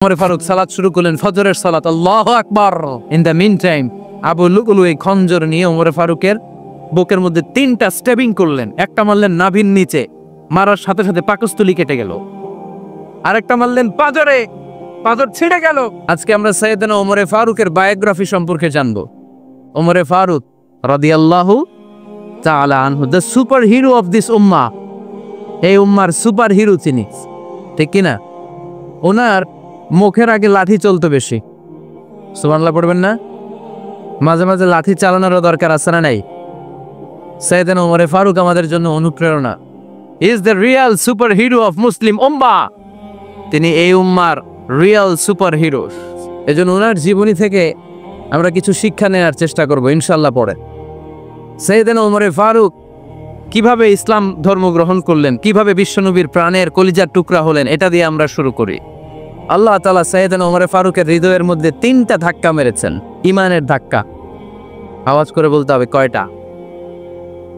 ওমর ফারুক সালাত শুরু করলেন, ফজরের সালাত, আল্লাহু আকবার। In the meantime Abu লুলু এই খঞ্জর নিয়ে ওমর ফারুকের বুকের মধ্যে 3টা স্ট্যাবিং করলেন। একটা মারলেন নাভির নিচে, মারার সাথে সাথে পাকস্থলী কেটে গেল। আরেকটা মারলেন পাজরে, পাজর ছিঁড়ে গেল। আজকে আমরা সাইয়েদনা ওমর ফারুকের বায়োগ্রাফি সম্পর্কে জানবো। ওমর ফারুক রাদিয়াল্লাহু তাআলা আনহু, the super hero of this উম্মাহ। এই উম্মার সুপার হিরো তিনি, ঠিক কিনা? ওনার মুখের আগে লাঠি চলতো বেশি। সুবহানাল্লাহ পড়বেন না? মাঝে মাঝে লাঠি চালানোরও দরকার আছে না নাই? সাইয়েদনা ওমর ফারুক আমাদের জন্য অনুপ্রেরণা। Is the real super hero of Muslim ummah. তিনি এই উম্মার রিয়েল সুপার হিরো। এজন্য ওনার জীবনী থেকে আমরা কিছু শিক্ষা নেওয়ার চেষ্টা করব ইনশাআল্লাহ পরে। সাইয়েদনা ওমর ফারুক কিভাবে ইসলাম ধর্ম গ্রহণ করলেন, কিভাবে বিশ্বনবীর প্রাণের কলিজার টুকরা হলেন, এটা দিয়ে আমরা শুরু করি। আল্লাহ তাআলা সাইয়েদনা ওমর ফারুকের হৃদয়ের মধ্যে 3টা ধাক্কা মেরেছেন, ইমানের ধাক্কা। আওয়াজ করে বলতে হবে কয়টা?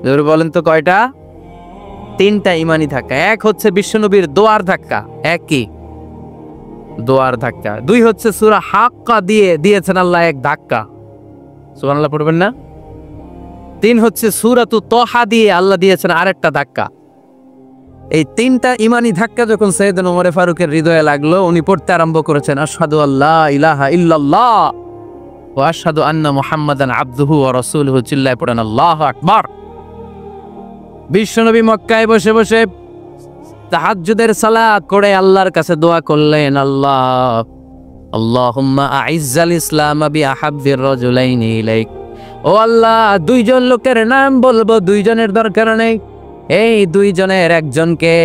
জোরে বলেন তো কয়টা? 3টা ইমানি ধাক্কা। এক হচ্ছে বিশ্বনবীর দোয়ার ধাক্কা, এক কি? দোয়ার ধাক্কা। 2 হচ্ছে সূরা হাক্কা দিয়ে দিয়েছেন আল্লাহ এক ধাক্কা, সুবহানাল্লাহ পড়বেন না? 3 হচ্ছে সূরাতু তাহা দিয়ে আল্লাহ দিয়েছেন আরেকটা ধাক্কা। এই 3টা ইমানি ধাক্কা যখন সাইয়েদনা ওমর ফারুকের হৃদয়ে লাগলো, উনি পড়তে আরম্ভ করেছেন, আশহাদু আল্লা ইলাহা ইল্লাল্লাহ ওয়া আশহাদু আন্না মুহাম্মাদান আবদুহু ওয়া রাসূলুহু। চিল্লায়ে পড়েন আল্লাহু আকবার। বিশ্বনবী মক্কায় বসে বসে তাহাজ্জুদের সালাত করে আল্লাহর কাছে দোয়া করলেন, আল্লাহুম্মা আইজ্জাল ইসলাম বিআহাব্বির রাজুলাইনি ইলাইক। ও আল্লাহ, 2জন লোকের নাম বলবো, 2জনের দরকার নেই। এই 2জনের একজনকে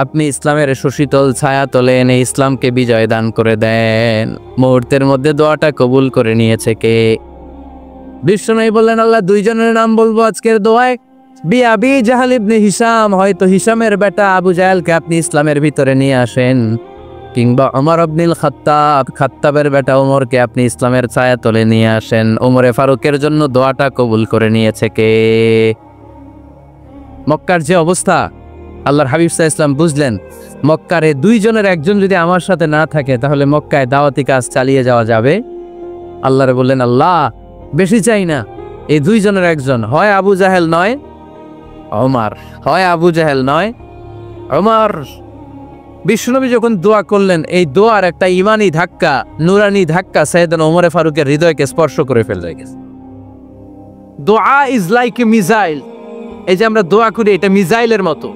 আপনি ইসলামের সুশীতল ছায়া তলে এনে ইসলামকে বিজয় দান করে দেন। মুহূর্তের মধ্যে দোয়াটা কবুল করে নিয়েছে কে? বিশ্বনবী বললেন, আল্লাহ 2জনের নাম বলবো আজকের দোয়ায়। আবি জাহল ইবনে হিশাম, হয়তো হিশামের বেটা আবু জাহেলকে আপনি ইসলামের ভিতরে নিয়ে আসেন, কিংবা ওমর ইবনুল খাত্তাব, খাত্তাবের বেটা ওমরকে আপনি ইসলামের ছায়া তলে নিয়ে আসেন। ওমর ফারুকের জন্য দোয়াটা কবুল করে নিয়েছে কে? মক্কার যে অবস্থা, আল্লাহর হাবিব সাল্লাল্লাহু আলাইহি ওয়াসাল্লাম বুঝলেন মক্কার এই 2জনের একজন যদি আমার সাথে না থাকে তাহলে মক্কায় দাওয়াতি কাজ চালিয়ে যাওয়া যাবে। আল্লাহরে বললেন, আল্লাহ বেশি চাই না, এই 2জনের একজন, হয় আবু জাহেল নয় ওমর, হয় আবু জাহেল নয় ওমর। বিশ্বনবী যখন দোয়া করলেন, এই দোয়ার একটা ইমানি ধাক্কা, নুরানি ধাক্কা সাইয়েদনা ওমর ফারুকের হৃদয়কে স্পর্শ করে ফেলে গেছে। দোয়া ইজ লাইক এ মিসাইল। এই যে আমরা দোয়া করি, এটা মিসাইলের মতো।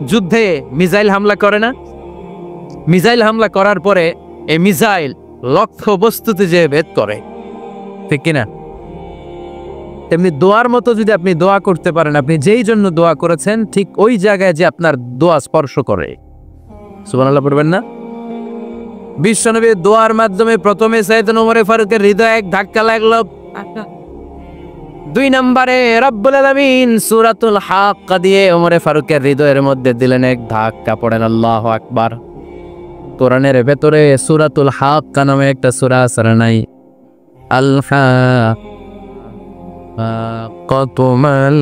যুদ্ধে মিসাইল হামলা করে না? মিসাইল হামলা করার পরে এই মিসাইল লক্ষ্য বস্তুতে যে ভেদ করে, ঠিক কিনা? তেমনি দোয়ার মতো যদি আপনি দোয়া করতে পারেন, আপনি যেই জন্য দোয়া করেছেন ঠিক ওই জায়গায় যে আপনার দোয়া স্পর্শ করে। সুবহানাল্লাহ পড়বেন না? বিশ্বনবীর দোয়ার মাধ্যমে প্রথমে সাইয়েদনা ওমর ফারুকের হৃদয়ে এক ধাক্কা লাগলো। 2 নম্বরে রব্বুল আলামিন সূরাতুল হাক্কা দিয়ে ওমর ফারুকের হৃদয়ের মধ্যে দিলেন এক ধাক্কা। পড়েন আল্লাহু আকবার। কোরআনের ভেতরে সূরাতুল হাক্কা নামে একটা সূরা আছে নাই? আল হাক্কাতু মাল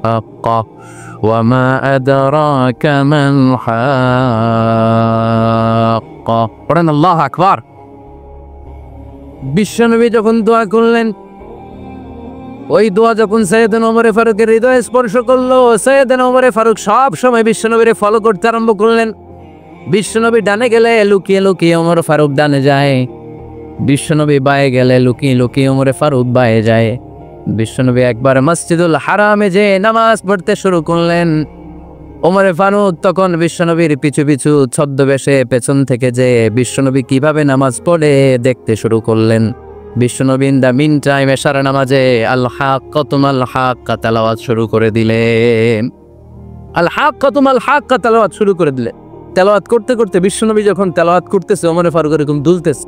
হাক্কা ওয়া মা আদরাকা মাল হাক্কা। পড়েন আল্লাহু আকবার। বিশ্বনবী যখন দোয়া করলেন, ওই দোয়া যখন সাইয়েদনা ওমর ফারুকের হৃদয়ে স্পর্শ করলো, সাইয়েদনা ওমর ফারুক সব সময় বিশ্বনবীরে ফলো করতে আরম্ভ করলেন। বিশ্বনবী ডানে গেলে লুকিয়ে লুকিয়ে ওমর ফারুক ডানে যায়, বিশ্বনবী বায়ে গেলে লুকিয়ে লুকিয়ে ওমর ফারুক বায়ে যায়। বিশ্বনবী একবার মসজিদুল হারামে যে নামাজ পড়তে শুরু করলেন, ওমর ফারুক তখন বিশ্বনবীর পিছু পিছু ছদ্মবেশে পেছন থেকে যে বিশ্বনবী কিভাবে নামাজ পড়ে দেখতে শুরু করলেন। বিশ্বনবী ইন দ্য মিন টাইম এশার নামাজে আল হাক্কাতু মাল হাক্কা তেলাওয়াত শুরু করে দিলেন। আল হাক্কাতু মাল হাক্কা তেলাওয়াত শুরু করে দিলেন। তেলাওয়াত করতে করতে বিশ্বনবী যখন তেলাওয়াত করতেছে, ওমর ফারুক এরকম দুলতেছে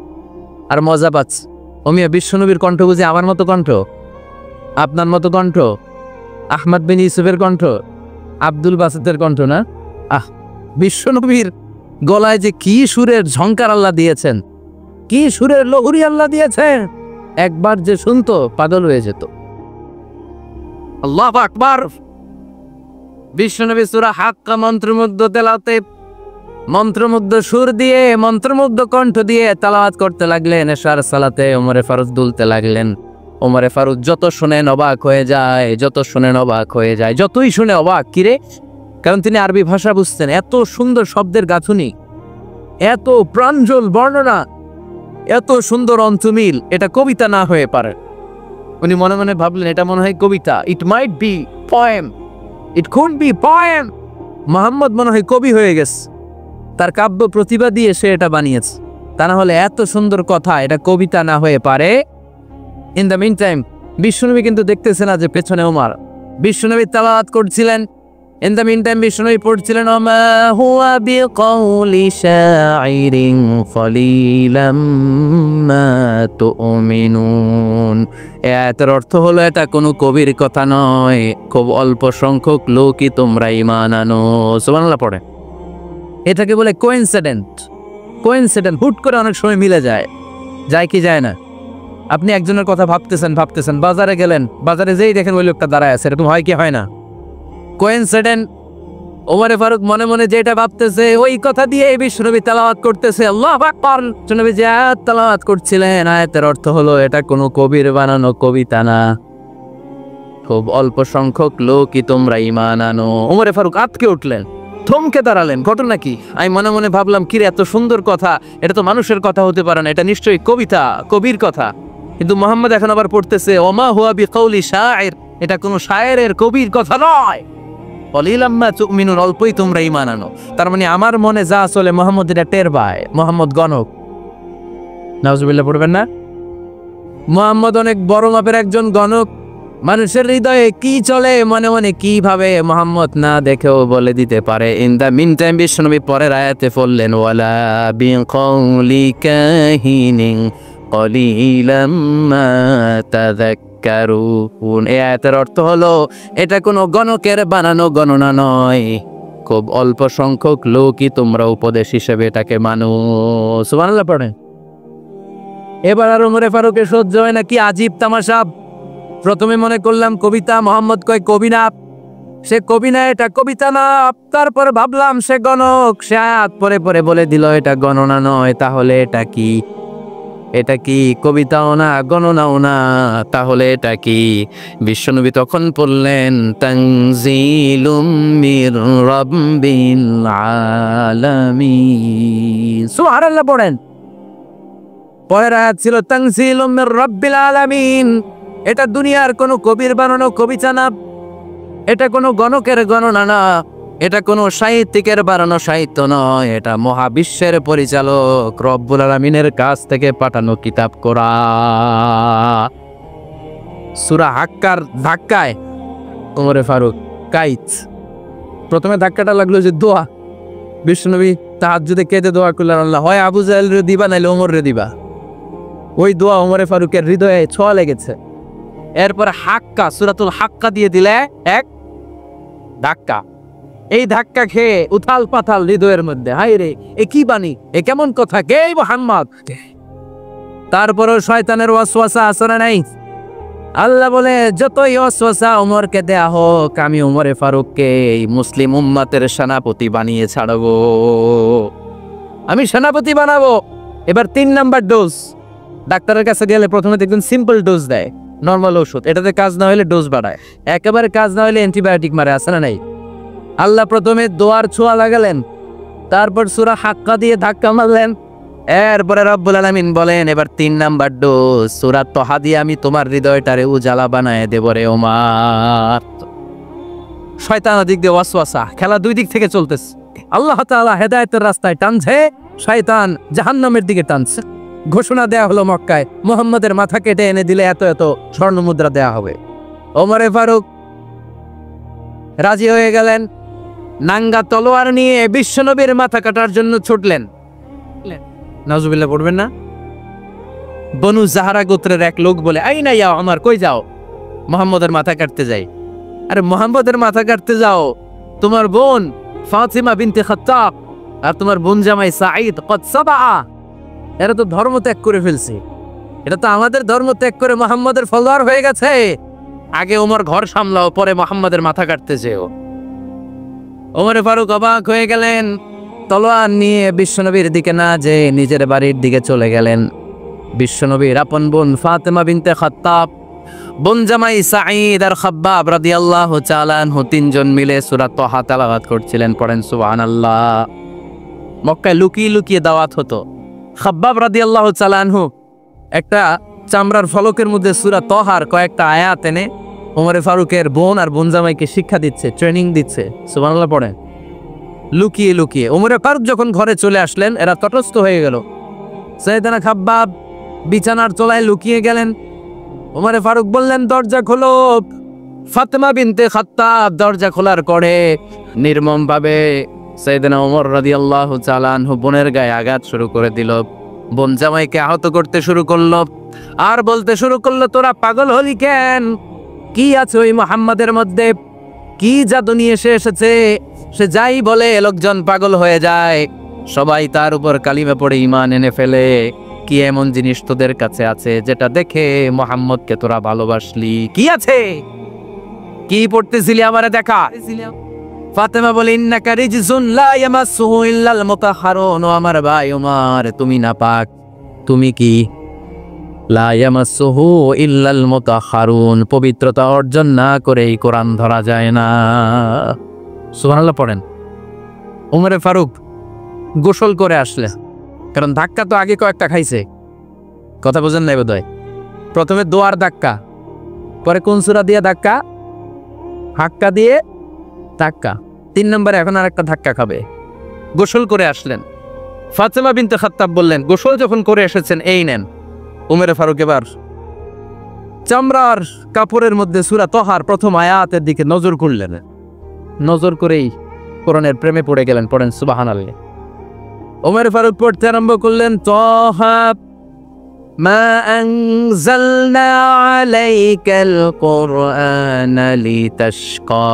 আর মজা পাচ্ছে। ওমিয়া বিশ্বনবীর কণ্ঠ বুঝি আমার মতো কণ্ঠ, আপনার মতো কণ্ঠ, আহমদ বিন ইউসুফের কণ্ঠ, আব্দুল বাসেতের কণ্ঠ না? বিশ্বনবীর গলায় যে কি সুরের ঝংকার আল্লাহ দিয়েছেন, কি সুরের লহরী আল্লাহ দিয়েছেন, একবার যে শুনতো পাগল হয়ে যেত। আল্লাহু আকবার। বিশ্বনবী সূরা হাক্কা মন্ত্রের মধ্যে তেলাওয়াতে মন্ত্রমুগ্ধ সুর দিয়ে মন্ত্রমুগ্ধ কণ্ঠ দিয়ে তেলাওয়াত করতে লাগলেন এশার সালাতে। ওমরে ফারুক দুলতে লাগলেন। ওমরে ফারুক যত শুনেন অবাক হয়ে যায়, যত শুনেন অবাক হয়ে যায়, যতই শুনে অবাক। কিরে? কারণ তিনি আরবি ভাষা বুঝতেন। এত সুন্দর শব্দের গাঁথুনি, এত প্রাঞ্জল বর্ণনা, এত সুন্দর অন্তমিল, এটা কবিতা না হয়ে পারে। উনি মনে মনে ভাবলেন এটা মনে হয় কবিতা। It might be poem, it could be poem. Muhammad মনে হয় কবি হয়ে গেছে, তার কাব্য প্রতিভা দিয়ে সে এটা বানিয়েছে। তা না হলে এত সুন্দর কথা, এটা কবিতা না হয়ে পারে। ইন দ্য মিন টাইম বিশ্বনবী কিন্তু দেখতেছে না যে পেছনে ওমর। বিশ্বনবী তেলাওয়াত করছিলেন। ইন দ্য মিন টাইম বিশ্বনবী পড়ছিলেন ওমা হুয়া বিকাউলি শাইরিন কলিলাম মা তুমিনুন। এর অর্থ হলো এটা কোনো কবির কথা নয়, খুব অল্প সংখ্যক লোকই তোমরা ঈমান আনো। সুবহানাল্লাহ পড়ে। এটাকে বলে কোইন্সিডেন্ট। কোইন্সিডেন্ট হুট করে অনেক সময় মিলে যায়, যায় কি যায় না। আপনি একজনের কথা ভাবতেছেন, বাজারে গেলেন, বাজারে যেই দেখেন ওই লোকটা দাঁড়ায় আছে, এরকম হয় কি হয় না? কোইন্সিডেন্ট। ওমরে ফারুক মনে মনে যেটা ভাবতেছে ওই কথা দিয়ে বিশ্বনবী তেলাওয়াত করতেছে। আল্লাহু আকবার। বিশ্বনবী যে আয়াত তেলাওয়াত করছিলেন, আয়াতের অর্থ হলো এটা কোনো কবির বানানো কবিতা না, খুব অল্প সংখ্যক লোকই তোমরা ঈমান আনো। ওমরে ফারুক আতকে উঠলেন, থমকে দাঁড়ালেন। ঘটনা কি? আমি মনে মনে ভাবলাম কিরে এত সুন্দর কথা, এটা তো মানুষের কথা হতে পারে না, এটা নিশ্চয়ই কবিতা, কবির কথা। কিন্তু মুহাম্মদ এখন আবার পড়তেছে ওমা হুয়া বিকাউলি শাইর, এটা কোনো শায়েরের কবির কথা নয়। কলিলাম মা তুমিনুন, অল্পই তোমরা ঈমান আনো। তার মানে আমার মনে যা চলে মুহাম্মদ এটা টের পায়। মুহাম্মদ গণক। নাউজুবিল্লাহ পড়বেন না? মুহাম্মদ অনেক বড় মাপের একজন গণক। মানুষের হৃদয়ে কি চলে, মনে মনে কি ভাবে, মুহাম্মদ না দেখেও বলে দিতে পারে। ইন দ্য মিন টাইম বিশ্বনবী পরের আয়াতে পড়লেন ওয়ালা বিকাউলি কাহিনিন কলিলাম মা তাযাক্কারুন। এই আয়াতের অর্থ হলো এটা কোনো গণকের বানানো গণনা নয়, খুব অল্প সংখ্যক লোকই তোমরা উপদেশ হিসেবে এটাকে মানো। সুবহানাল্লাহ পড়েন। এবার আর ওমরে ফারুকের সহ্য হয় না, কি আজীব তামাশা। প্রথমে মনে করলাম কবিতা, মোহাম্মদ কয় কবি না, সে কবি না, এটা কবিতা না। তারপর ভাবলাম সে গণক, সে আয়াত পরে পরে বলে দিল এটা গণনা নয়, তাহলে এটা কি? এটা কি কবিতাও না, গণনাও না, তাহলে এটা কি? বিশ্বনবী তখন পড়লেন তানজিলুম মির রাব্বিল আলামিন। সুবহানাল্লাহ পড়েন। পরের আয়াত ছিল তানজিলুম মির রাব্বিল আলামিন। এটা দুনিয়ার কোনো কবির বানানো কবিতা না, এটা কোনো গণকের গণনা না, এটা কোনো সাহিত্যিকের বানানো সাহিত্য নয়, এটা মহাবিশ্বের পরিচালক রব্বুল আলামিনের কাছ থেকে পাঠানো কিতাব কোরআন। সূরা হাক্কার ধাক্কায় ওমরে ফারুক কাইত। প্রথমে ধাক্কাটা লাগলো যে দোয়া। বিশ্বনবী তাহাজ্জুদে কেঁদে দোয়া করলেন, আল্লাহ হয় আবু জাহেল রে দিবা নাইলে ওমর রে দিবা। ওই দোয়া ওমরে ফারুকের হৃদয়ে ছোঁয়া লেগেছে। এরপর হাক্কা, সূরাতুল হাক্কা দিয়ে দিলে এক ধাক্কা। এই ধাক্কা খেয়ে উথাল পাথাল হৃদয়ের মধ্যে, হায় রে এ কি বাণী, এ কেমন কথা, কে মুহাম্মদ? তারপরও শয়তানের ওয়াসওয়াসা আসরে নাই। আল্লাহ বলে যতই ওয়াসওয়াসা ওমরকে দেয়া হোক, আমি ওমরে ফারুককে এই মুসলিম উম্মতের সেনাপতি বানিয়ে ছাড়বো, আমি সেনাপতি বানাবো। এবার 3 নাম্বার ডোজ। ডাক্তারের কাছে গেলে প্রথমে দেখবেন সিম্পল ডোজ দেয়, নর্মাল ওষুধ। এটাতে কাজ না হলে ডোজ বাড়ায়, একেবারে কাজ না হলে অ্যান্টিবায়োটিক মারে, আছে না নাই? আল্লাহ প্রথমে দোয়ার ছোঁয়া লাগালেন, তারপর সূরা হাক্কা দিয়ে ধাক্কা মারলেন। এরপরে রব্বুল আলামিন বলেন এবার 3 নাম্বার ডোজ, সূরা তহা দিয়ে আমি তোমার হৃদয়টারে উজালা বানায় দেব রে ওমর। শয়তান দিক দিয়ে ওয়াসওয়াসা, খেলা দুই দিক থেকে চলতেছে। আল্লাহ তাআলা হেদায়েতের রাস্তায় টানছে, শয়তান জাহান্নামের দিকে টানছে। ঘোষণা দেয়া হলো মক্কায়, মুহাম্মদের মাথা কেটে এনে দিলে এত এত স্বর্ণ মুদ্রা দেয়া হবে। ওমরে ফারুক রাজি হয়ে গেলেন। নাঙ্গা তলোয়ার নিয়ে বিশ্বনবীর মাথা কাটার জন্য ছুটলেন। নাউজুবিল্লাহ পড়বেন না? বনু জাহারা গোত্রের এক লোক বলে, আইনা ইয়া ওমর, কই যাও? মুহাম্মদের মাথা কাটতে যাই। আরে মুহাম্মদের মাথা কাটতে যাও? তোমার বোন ফাতিমা বিনতে খাত্তাব আর তোমার বোন জামাই সাঈদ কদ সাবা, এরা তো ধর্ম ত্যাগ করে ফেলছে, এটা তো আমাদের ধর্ম ত্যাগ করে মুহাম্মদের ফলোয়ার হয়ে গেছে। আগে ওমর ঘর সামলাও, পরে মুহাম্মদের মাথা কাটতে যেও। ওমরে ফারুক অবাক হয়ে গেলেন। তলোয়ার নিয়ে বিশ্বনবীর দিকে না যে নিজের বাড়ির দিকে চলে গেলেন। বিশ্বনবীর আপন বোন ফাতেমা বিনতে খাত্তাব, বোন জামাই সাঈদ আর খাব্বাব রাদিয়াল্লাহু তাআলা আনহু তিনজন মিলে সূরা তাহা তেলাওয়াত করছিলেন। পড়েন সুবহানাল্লাহ। মক্কায় লুকিয়ে লুকিয়ে দাওয়াত হতো। খাব্বাব রাদিয়াল্লাহু তাআলা আনহু একটা চামড়ার ফলকের মধ্যে সূরা তাহার কয়েকটা আয়াত এনে ওমরে ফারুকের বোন আর বোন জামাইকে শিক্ষা দিচ্ছে, ট্রেনিং দিচ্ছে। সুবহানাল্লাহ পড়েন। লুকিয়ে লুকিয়ে ওমরে ফারুক যখন ঘরে চলে আসলেন, এরা তটস্থ হয়ে গেল। সাইয়েদনা খাব্বাব বিছানার তলায় লুকিয়ে গেলেন। ওমরে ফারুক বললেন, দরজা খোলো। ফাতেমা বিনতে খাত্তাব দরজা খোলার করে নির্মম ভাবে সাইয়েদনা ওমর রাদিয়াল্লাহু তাআলা আনহু বোনের গায়ে আঘাত শুরু করে দিল। বোন জামাইকে আহত করতে শুরু করলো আর বলতে শুরু করলো, তোরা পাগল হলি কেন? কি আছে ওই মুহাম্মাদের মধ্যে? কি জাদু নিয়ে এসেছে? সে যাই বলে লোকজন পাগল হয়ে যায়, সবাই তার উপর কালিমা পড়ে ঈমান এনে ফেলে। কি এমন জিনিস তোদের কাছে আছে যেটা দেখে মুহাম্মদকে তোরা ভালোবাসলি? কি আছে? কি পড়তেছিলি আমারে দেখা। ফাতেমা বলে, ইন্নাকা রিজসুন লা ইয়ামাসসুহু ইল্লাল মুতাহহারুন। ও আমার ভাই ওমর, তুমি নাপাক। তুমি কি? লা ইয়ামাসসুহু ইল্লাল মুতাহহারুন, পবিত্রতা অর্জন না করে এই কোরআন ধরা যায় না। সুবহানাল্লাহ পড়েন। ওমরে ফারুক গোসল করে আসলে, কারণ ধাক্কা তো আগে কয়েকটা খাইছে। কথা বোঝেন নাই বোধহয়। প্রথমে দোয়ার ধাক্কা, পরে কোন সূরা দিয়ে ধাক্কা? হাক্কা দিয়ে ধাক্কা। 3 নম্বরে এখন আর একটা ধাক্কা খাবে। গোসল করে আসলেন। ফাতেমা বিনতে খাত্তাব বললেন, গোসল যখন করে এসেছেন, এই নেন। ওমরে ফারুক এবার চামড়ার কাপড়ের মধ্যে সূরা তাহার প্রথম আয়াতের দিকে নজর করলেন। নজর করেই কোরআনের প্রেমে পড়ে গেলেন। পড়েন সুবহানাল্লাহ। ওমর ফারুক পড়তে আরম্ভ করলেন, তাহা মা আনজালনা আলাইকাল কুরআনা লিতাশকা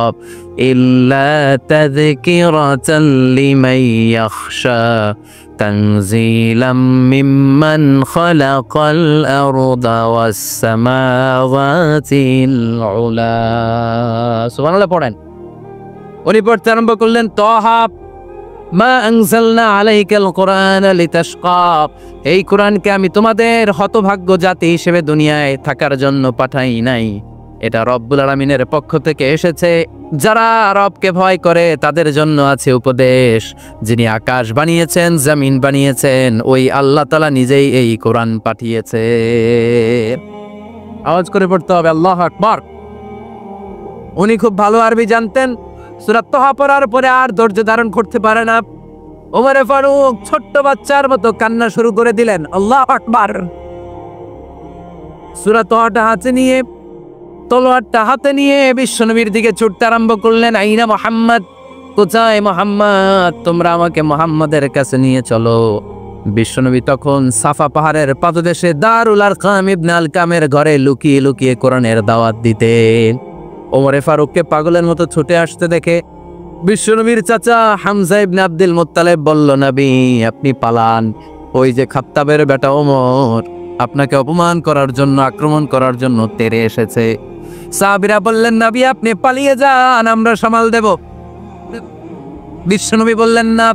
ইল্লা তাযকিরাতাল লিমান ইয়াখশা তানজিলাম মিম্মান খালাকাল আরদা ওয়াস সামাওয়াতিল উলা। সুবহানাল্লাহ পড়েন। উনি পড়তে আরম্ভ করলেন, তাহা মা আনজালনা আলাইকাল কুরআনা লিতাশকা, এই কোরআনকে আমি তোমাদের হতভাগ্য জাতি হিসেবে দুনিয়ায় থাকার জন্য পাঠাই নাই। এটা রব্বুল আলামিনের পক্ষ থেকে এসেছে। যারা রবকে ভয় করে তাদের জন্য আছে উপদেশ। যিনি আকাশ বানিয়েছেন, জমিন বানিয়েছেন, ওই আল্লাহ তাআলা নিজেই এই কোরআন পাঠিয়েছে। আওয়াজ করে পড়তে হবে আল্লাহু আকবার। উনি খুব ভালো আরবি জানতেন। সূরা তাহা পড়ার পরে আর ধৈর্য ধারণ করতে পারে না। ওমরে ফারুক ছোট্ট বাচ্চার মতো কান্না শুরু করে দিলেন। আল্লাহু আকবার। সূরা তাহাটা হাতে নিয়ে, তলোয়ারটা হাতে নিয়ে বিশ্বনবীর দিকে ছুটতে আরম্ভ করলেন। আইনা মুহাম্মদ, কোথায় মুহাম্মদ? তোমরা আমাকে মুহাম্মাদের কাছে নিয়ে চলো। বিশ্বনবী তখন সাফা পাহাড়ের পাদদেশে দারুল আরকাম ইবনে আলকামের ঘরে লুকিয়ে লুকিয়ে কোরআনের দাওয়াত দিতেন। ওমরে ফারুককে পাগলের মতো ছুটে আসতে দেখে বিশ্বনবীর চাচা হামজা ইবনে আব্দুল মুত্তালিব বলল, নবী আপনি পালান। ওই যে খাত্তাবের বেটা ওমর আপনাকে অপমান করার জন্য, আক্রমণ করার জন্য তেড়ে এসেছে। সাহাবীরা বললেন, নবী আপনি পালিয়ে যান, আমরা সামাল দেব। বিশ্বনবী বললেন, না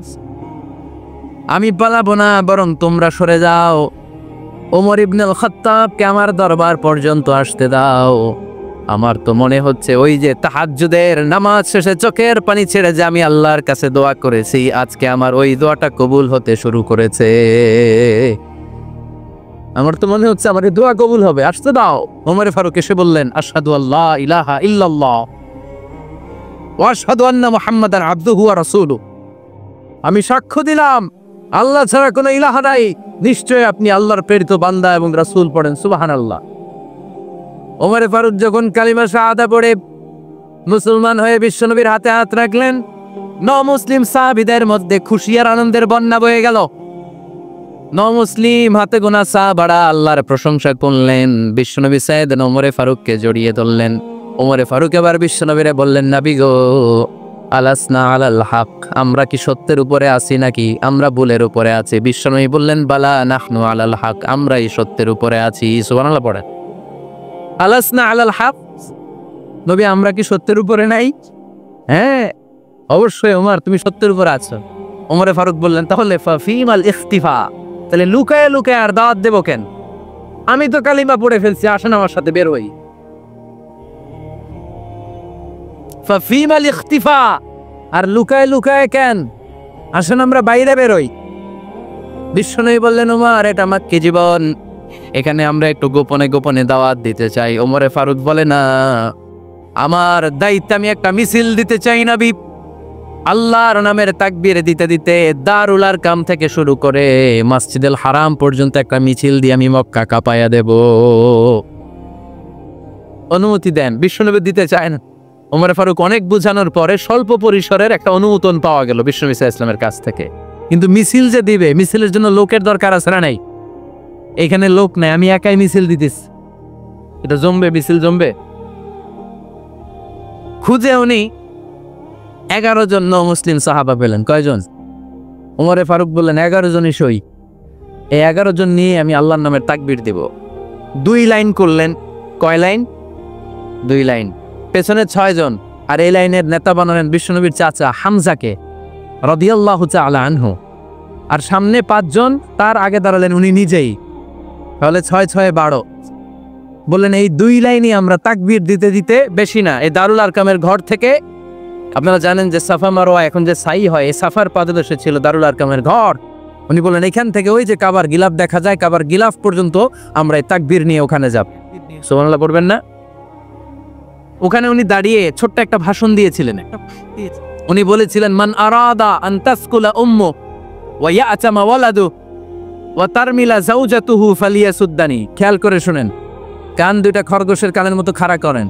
আমি পালাবো না, বরং তোমরা সরে যাও। ওমর ইবনে আল খাত্তাবকে আমার দরবার পর্যন্ত আসতে দাও। আমার তো মনে হচ্ছে ওই যে তাহাজ্জুদের নামাজ শেষে চোখের পানি ছেড়ে যে আমি আল্লাহর কাছে দোয়া করেছি, আজকে আমার ওই দোয়াটা কবুল হতে শুরু করেছে। আমার তো মনে হচ্ছে আমার এই দোয়া কবুল হবে, আসতে দাও। ওমর ফারুক এসে বললেন, আশহাদু আল্লা ইলাহা ইল্লাল্লাহ ওয়া আশহাদু আন্না মুহাম্মাদান আবদুহু ওয়া রাসূলুহু, আমি সাক্ষ্য দিলাম আল্লাহ ছাড়া কোনো ইলাহা নাই, নিশ্চয় আপনি আল্লাহর প্রেরিত বান্দা এবং রাসূল। পড়েন সুবহানাল্লাহ। ওমর ফারুক যখন কালিমা শাহাদা পড়ে মুসলমান হয়ে বিশ্বনবীর হাতে হাত রাখলেন, মুসলিম সাহাবীদের মধ্যে খুশি আর আনন্দের বন্যা বয়ে গেল। মুসলিম হাতে গোনা সাহাবারা আল্লাহর প্রশংসা করলেন। বিশ্বনবী সাইয়েদনা ওমর ফারুককে জড়িয়ে ধরলেন। ওমর ফারুক এবার বিশ্বনবীরে বললেন, নবী গো, আলাসনা আলাল হক, আমরা কি সত্যের উপরে আছি নাকি আমরা ভুলের উপরে আছি? বিশ্বনবী বললেন, বালা নাহনু আলাল হক, আমরাই সত্যের উপরে আছি। সুবহানাল্লাহ পড়েন। আলাসনা আলাল হক, নবী আমরা কি সত্যের উপরে নাই? হ্যাঁ অবশ্যই ওমর, তুমি সত্যের উপরে আছো। ওমরে ফারুক বললেন, তাহলে ফাফিমাল ইখতিফা, তাহলে লুকায় লুকায় আর দাওয়াত দেব কেন? আমি তো কালিমা পড়ে ফেলছি, আসেন আমার সাথে বের হই। ফাফিমাল ইখতিফা, আর লুকায় লুকায় কেন? আসেন আমরা বাইরে বেরোই। বিশ্বনবী বললেন, ওমর এটা মাক্কি জীবন, এখানে আমরা একটু গোপনে গোপনে দাওয়াত দিতে চাই। ওমরে ফারুক বলে, না, আমার দায়িত্ব, আমি একটা মিছিল দিতে চাই নবী। আল্লাহর নামের তাকবীর দিতে দিতে দারুল আরকাম থেকে শুরু করে মসজিদুল হারাম পর্যন্ত একটা মিছিল দিয়ে আমি মক্কা কাঁপায়া দেব। অনুমতি দেন। বিশ্বনবী দিতে চায় না। ওমর ফারুক অনেক বুঝানোর পরে স্বল্প পরিসরের একটা অনুমোদন পাওয়া গেল বিশ্বনবী সাল্লাল্লাহু আলাইহি ওয়াসাল্লামের কাছ থেকে। কিন্তু মিছিল যে দিবে, মিছিলের জন্য লোকের দরকার আছে না? নাই, এখানে লোক নাই, আমি একাই মিছিল দিতেছি। এটা জমবে, মিছিল জমবে। খুঁজে উনি 11 জন মুসলিম সাহাবা পেলেন। কয়জন? ওমরে ফারুক বললেন, 11 জনই সই। এই 11 জন নিয়ে আমি আল্লাহর নামের তাকবীর দিব। 2 লাইন করলেন। কয় লাইন? 2 লাইন। পেছনে 6 জন, আর এই লাইনের নেতা বানালেন বিশ্বনবীর চাচা হামজাকে রাদিয়াল্লাহু তাআলা আনহু, আর সামনে 5 জন, তার আগে দাঁড়ালেন উনি নিজেই। তাহলে 6 6 12। বললেন, এই 2 লাইনই আমরা তাকবীর দিতে দিতে, বেশি না, এই দারুল আরকামের ঘর থেকে, আপনারা জানেন যে সাফা মারওয়া এখন যে সাই হয়, এই সাফার পাদদেশে ছিল দারুল আরকামের ঘর। উনি বললেন, এখান থেকে ওই যে কাবার গিলাফ দেখা যায়, কাবার গিলাফ পর্যন্ত আমরা এই তাকবীর নিয়ে ওখানে যাব। সুবহানাল্লাহ পড়বেন না? ওখানে উনি দাঁড়িয়ে ছোট্ট একটা ভাষণ দিয়েছিলেন। উনি বলেছিলেন, মান আরাদা আন তাসকুলা উম্মু ওয়া ইয়াতামা ওয়ালাদু ওয়া তারমিলা যাওজাতুহু ফালিয়াসুদ্দানি। খেয়াল করে শুনেন, কান দুইটা খরগোশের কানের মতো খাড়া করেন।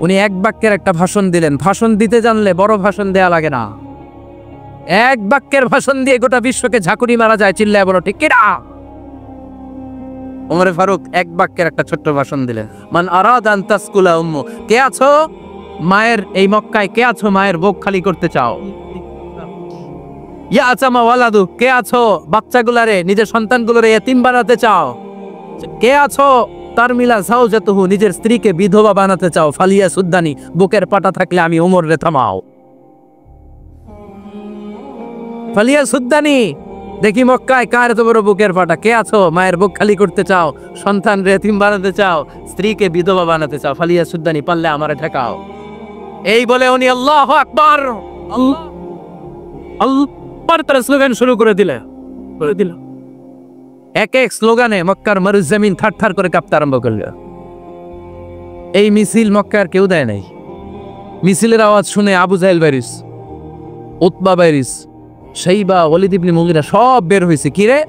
উনি এক বাক্যের একটা ভাষণ দিলেন। ভাষণ দিতে জানলে বড় ভাষণ দেয়া লাগে না, এক বাক্যের ভাষণ দিয়ে গোটা বিশ্বকে ঝাঁকুনি মারা যায়। চিল্লায় বলো ঠিক কিনা? ওমরে ফারুক এক বাক্যের একটা ছোট্ট ভাষণ দিলেন। মান আরাদা আন তাসকুলা উম্মু, কে আছো মায়ের এই মক্কায়, কে আছো মায়ের বুক খালি করতে চাও? ইয়াতামা ওয়ালাদু, কে আছো বাচ্চাগুলারে, নিজের সন্তানগুলোরে এতিম বানাতে চাও? কে আছো তারমিলা যাওজাতুহু, নিজের স্ত্রীকে বিধবা বানাতে চাও? ফালিয়াসুদ্দানি, বুকের পাটা থাকলে আমি ওমর রে থামাও। ফালিয়াসুদ্দানি, দেখি মক্কায় কার এত বড় বুকের পাটা? কে আছো মায়ের বুক খালি করতে চাও, সন্তান রে এতিম বানাতে চাও, স্ত্রীকে বিধবা বানাতে চাও? ফালিয়াসুদ্দানি, পারলে আমারে ঠেকাও। এই বলে উনি আল্লাহু আকবার, আল্লাহ আল্লাহর তার স্লোগান শুরু করে দিল। এক এক স্লোগানে মক্কার মরুজমিন থারথার করে কাঁপতে আরম্ভ করল। এই মিছিল মক্কার কেউ দেয় নাই। মিছিলের আওয়াজ শুনে আবু জাহেল বাইরিস, উতবা বাইরিস, শাইবা, ওয়ালিদ ইবনে মুগিরা সব বের হয়েছে। কিরে,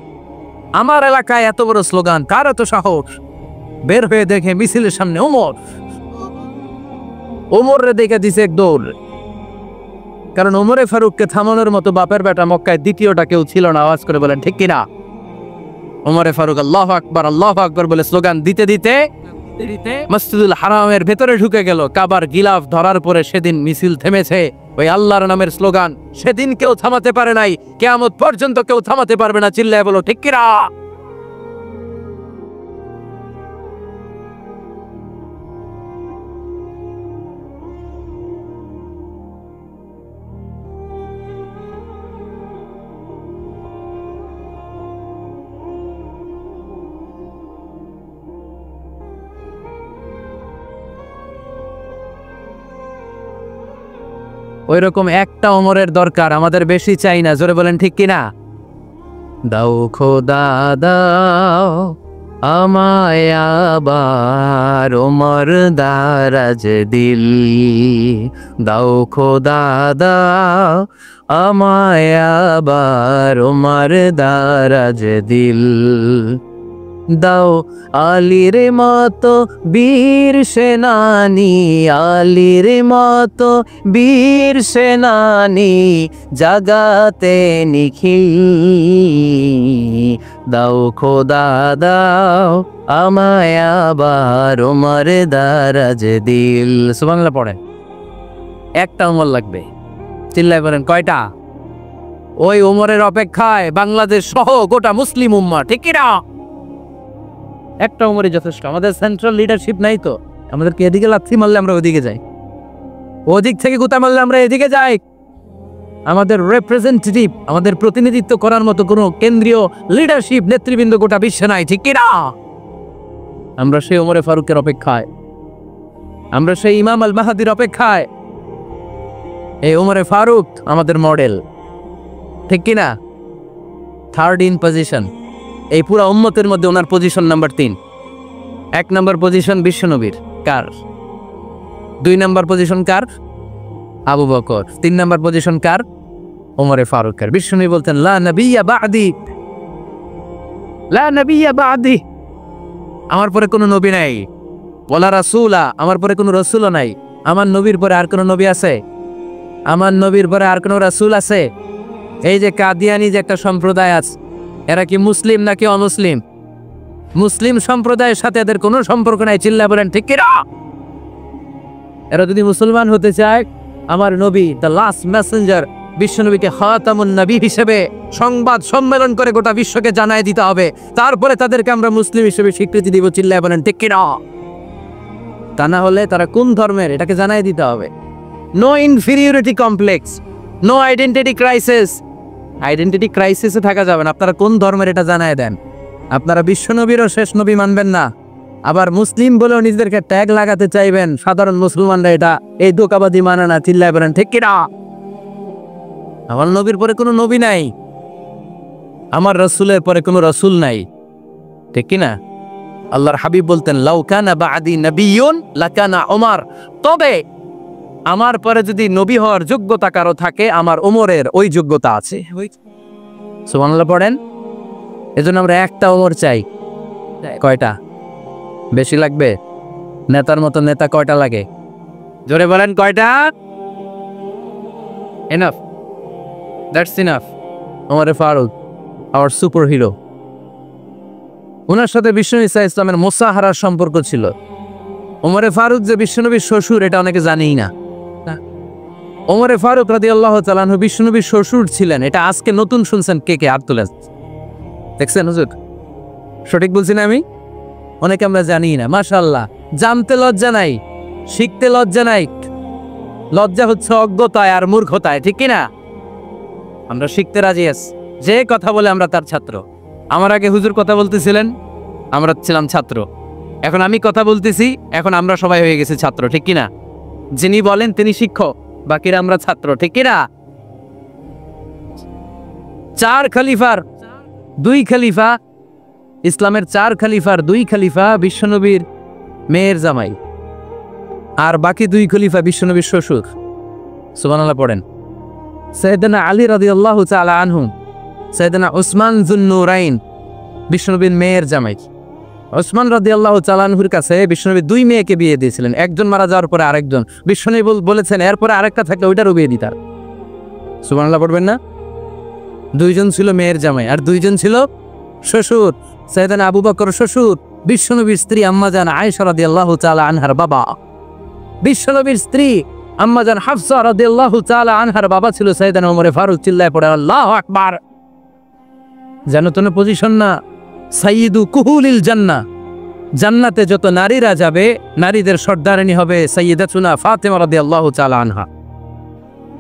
আমার এলাকায় এত বড় স্লোগান, কার এত সাহস? বের হয়ে দেখে মিছিলের সামনে ওমর। ওমর রে দেখে দিছে এক দৌড়, কারণ ওমরে ফারুককে থামানোর মতো বাপের বেটা মক্কায় দ্বিতীয়টা কেউ ছিল না। আওয়াজ করে বলেন ঠিক কিনা? ওমরে ফারুক আল্লাহু আকবার বলে স্লোগান দিতে দিতে মসজিদুল হারামের ভেতরে ঢুকে গেল। কাবার গিলাফ ধরার পরে সেদিন মিছিল থেমেছে। ওই আল্লাহর নামের স্লোগান সেদিন কেউ থামাতে পারে নাই, কিয়ামত পর্যন্ত কেউ থামাতে পারবে না। চিল্লায় বলো ঠিক কিনা? ওই রকম একটা ওমরের দরকার, আমাদের বেশি চাই না। জোরে বলেন ঠিক কিনা? দাও খোদা দাও আমায় আবার ওমর দারাজ দিল, দাও খোদা দাও আমায় আবার ওমর দারাজ দিল, দাও আলীর মতো বীর সেনানি, আলীর মতো বীর সেনানি জাগাতে নিখিল, দাও খোদা দাও আমায় আবার ওমর দারাজ দিল। সুবহানাল্লাহ পড়েন। একটা ওমর লাগবে। চিল্লায় বলেন কয়টা? ওই ওমরের অপেক্ষায় বাংলাদেশ সহ গোটা মুসলিম উম্মাহ, ঠিক কিনা? একটা ওমরই যথেষ্ট। আমাদের সেন্ট্রাল লিডারশিপ নাই তো, আমাদেরকে এদিকে লাথি মারলে আমরা ওদিকে যাই, ওদিক থেকে গুতা মারলে আমরা এদিকে যাই। আমাদের রিপ্রেজেন্টেটিভ, আমাদের প্রতিনিধিত্ব করার মতো কোনো কেন্দ্রীয় লিডারশিপ নেতৃবৃন্দ গোটা বিশ্বে নাই, ঠিক কিনা? আমরা সেই ওমরে ফারুকের অপেক্ষায়, আমরা সেই ইমাম আল মাহাদির অপেক্ষায়। এই ওমরে ফারুক আমাদের মডেল, ঠিক কিনা? থার্ড ইন পজিশন, এই পুরো উম্মতের মধ্যে ওনার পজিশন নাম্বার 3। 1 নম্বর পজিশন বিশ্বনবীর, কার? 2 নম্বর পজিশন কার? আবু বকর। 3 নম্বর পজিশন কার? ওমরে ফারুকের। বিশ্বনবী বলতেন লা নবিয়্যা বা'দি, লা নবিয়্যা বা'দি, আমার পরে কোনো নবী নাই। ওয়ালা রাসূলা, আমার পরে কোনো রাসূলও নাই। আমার নবীর পরে আর কোনো নবী আছে? আমার নবীর পরে আর কোনো রাসূল আছে? এই যে কাদিয়ানি যে একটা সম্প্রদায় আছে, এরা কি মুসলিম নাকি অমুসলিম? মুসলিম সম্প্রদায়ের সাথে এদের কোনো সম্পর্ক নাই, চিল্লা বলেন ঠিক কিনা? এরা যদি মুসলমান হতে চায়, আমার নবী দ্য লাস্ট মেসেঞ্জার বিশ্বনবীকে খাতামুন নবী হিসেবে সংবাদ সম্মেলন করে গোটা বিশ্বকে জানায় দিতে হবে, তারপরে তাদেরকে আমরা মুসলিম হিসেবে স্বীকৃতি দিব, চিল্লা বলেন ঠিক কিনা? তা না হলে তারা কোন ধর্মের এটাকে জানায় দিতে হবে। No inferiority complex, no identity crisis. Identity ক্রাইসিসে থাকা যাবে না। আপনারা কোন ধর্মের এটা জানায় দেন। আপনারা বিশ্বনবীরও শেষ নবী মানবেন না, আবার মুসলিম বলেও নিজেদেরকে ট্যাগ লাগাতে চাইবেন। সাধারণ মুসলমানরা এটা এই ধোঁকাবাদী মানে না, চিল্লায় বলেন ঠিক কিনা? আমার নবীর পরে কোনো নবী নাই, আমার রাসূলের পরে কোনো রাসূল নাই, ঠিক কিনা? আল্লাহর হাবিব বলতেন লাউ কানা বা'দি নাবিয়্যুন লাকানা ওমর, তবে আমার পরে যদি নবী হওয়ার যোগ্যতা কারো থাকে, আমার ওমরের ওই যোগ্যতা আছে। সুবহানাল্লাহ পড়েন। এজন্য আমরা একটা ওমর চাই। কয়টা? বেশি লাগবে? নেতার মতো নেতা কয়টা লাগে? জোরে বলেন কয়টা? Enough, that's enough. ওমরে ফারুক আওয়ার সুপার হিরো। ওনার সাথে বিশ্বনবী সাল্লাল্লাহু আলাইহি ওয়াসাল্লামের মুসাহারার সম্পর্ক ছিল। ওমরে ফারুক যে বিশ্বনবীর শ্বশুর, এটা অনেকে জানেই না। ওমরে ফারুক রাদিয়াল্লাহু তাআলা আনহু বিশ্বনবীর শ্বশুর ছিলেন, এটা আজকে নতুন শুনছেন। কে কে হাত তুলেন? দেখছেন হুজুর? সঠিক বলছি না আমি? অনেকে আমরা জানি না। মাশাআল্লাহ, জানতে লজ্জা নাই, শিখতে লজ্জা নাই। লজ্জা হচ্ছে অজ্ঞতায় আর মূর্খতায়, ঠিক কিনা? আমরা শিখতে রাজি আছি। যে কথা বলে আমরা তার ছাত্র। আমার আগে হুজুর কথা বলতেছিলেন, আমরা ছিলাম ছাত্র। এখন আমি কথা বলতেছি, এখন আমরা সবাই হয়ে গেছি ছাত্র, ঠিক কিনা? যিনি বলেন তিনি শিক্ষক, বাকিরা আমরা ছাত্র, ঠিক কিনা? 4 খলিফার 2 খলিফা, ইসলামের 4 খলিফার 2 খলিফা বিশ্বনবীর মেয়ের জামাই, আর বাকি 2 খলিফা বিশ্বনবীর শ্বশুর। সুবহানাল্লাহ পড়েন। সাইয়েদনা আলী রাদিয়াল্লাহু তাআলা আনহু, সাইয়েদনা উসমান যুন-নূরাইন বিশ্বনবীর মেয়ের জামাই। উসমান রাদিয়াল্লাহু তাআলা আনহুর কাছে বিশ্বনবী 2 মেয়েকে বিয়ে দিয়েছিলেন। একজন মারা যাওয়ার পরে আরেকজন। বিশ্বনবী বলেছেন এরপরে আরেকটা থাকলে ওইটারও বিয়ে দিতার। সুবহানাল্লাহ পড়বেন না? 2 জন ছিল মেয়ের জামাই আর 2 জন ছিল শ্বশুর। সাইয়েদনা আবু বকর শ্বশুর, বিশ্বনবীর স্ত্রী আম্মাজান আয়েশা রাদিয়াল্লাহু তাআলা আনহার বাবা। বিশ্বনবীর স্ত্রী আম্মাজান হাফসা রাদিয়াল্লাহু তাআলা আনহার বাবা ছিল সাইয়েদনা ওমরে ফারুক। চিল্লায় পড়ে আল্লাহু আকবার। জানো তো না পজিশন না? সাইয়্যিদু কুহুলিল জান্নাহ, জান্নাতে যত নারীরা যাবে, নারীদের সর্দারিনী হবে সাইয়্যিদাতুনা ফাতেমা রাদিয়াল্লাহু তাআলা আনহা।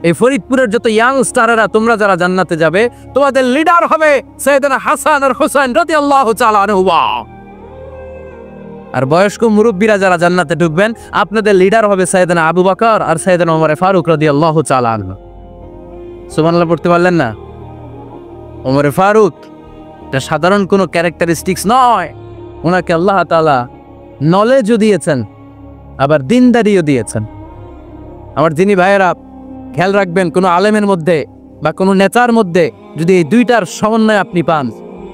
এই ফরিদপুরের যত ইয়াং স্টাররা তোমরা যারা জান্নাতে যাবে, তোমাদের লিডার হবে সাইয়েদনা হাসান আর হুসাইন রাদিয়াল্লাহু তাআলা আনহুমা। আর বয়স্ক মুরব্বীরা যারা জান্নাতে ঢুকবেন, আপনাদের লিডার হবে সাইয়েদনা আবু বকর আর সাইয়েদনা ওমর ফারুক রাদিয়াল্লাহু তাআলা আনহু। সুবহানাল্লাহ পড়তে পারলেন না? ওমর ফারুক এটা সাধারণ কোনো ক্যারেক্টারিস্টিক্স নয়। ওনাকে আল্লাহ তাআলা নলেজও দিয়েছেন, আবার দিনদারিও দিয়েছেন। আমার যিনি ভাইয়েরা খেয়াল রাখবেন, কোনো আলেমের মধ্যে বা কোনো নেতার মধ্যে যদি এই 2টার সমন্বয় আপনি পান,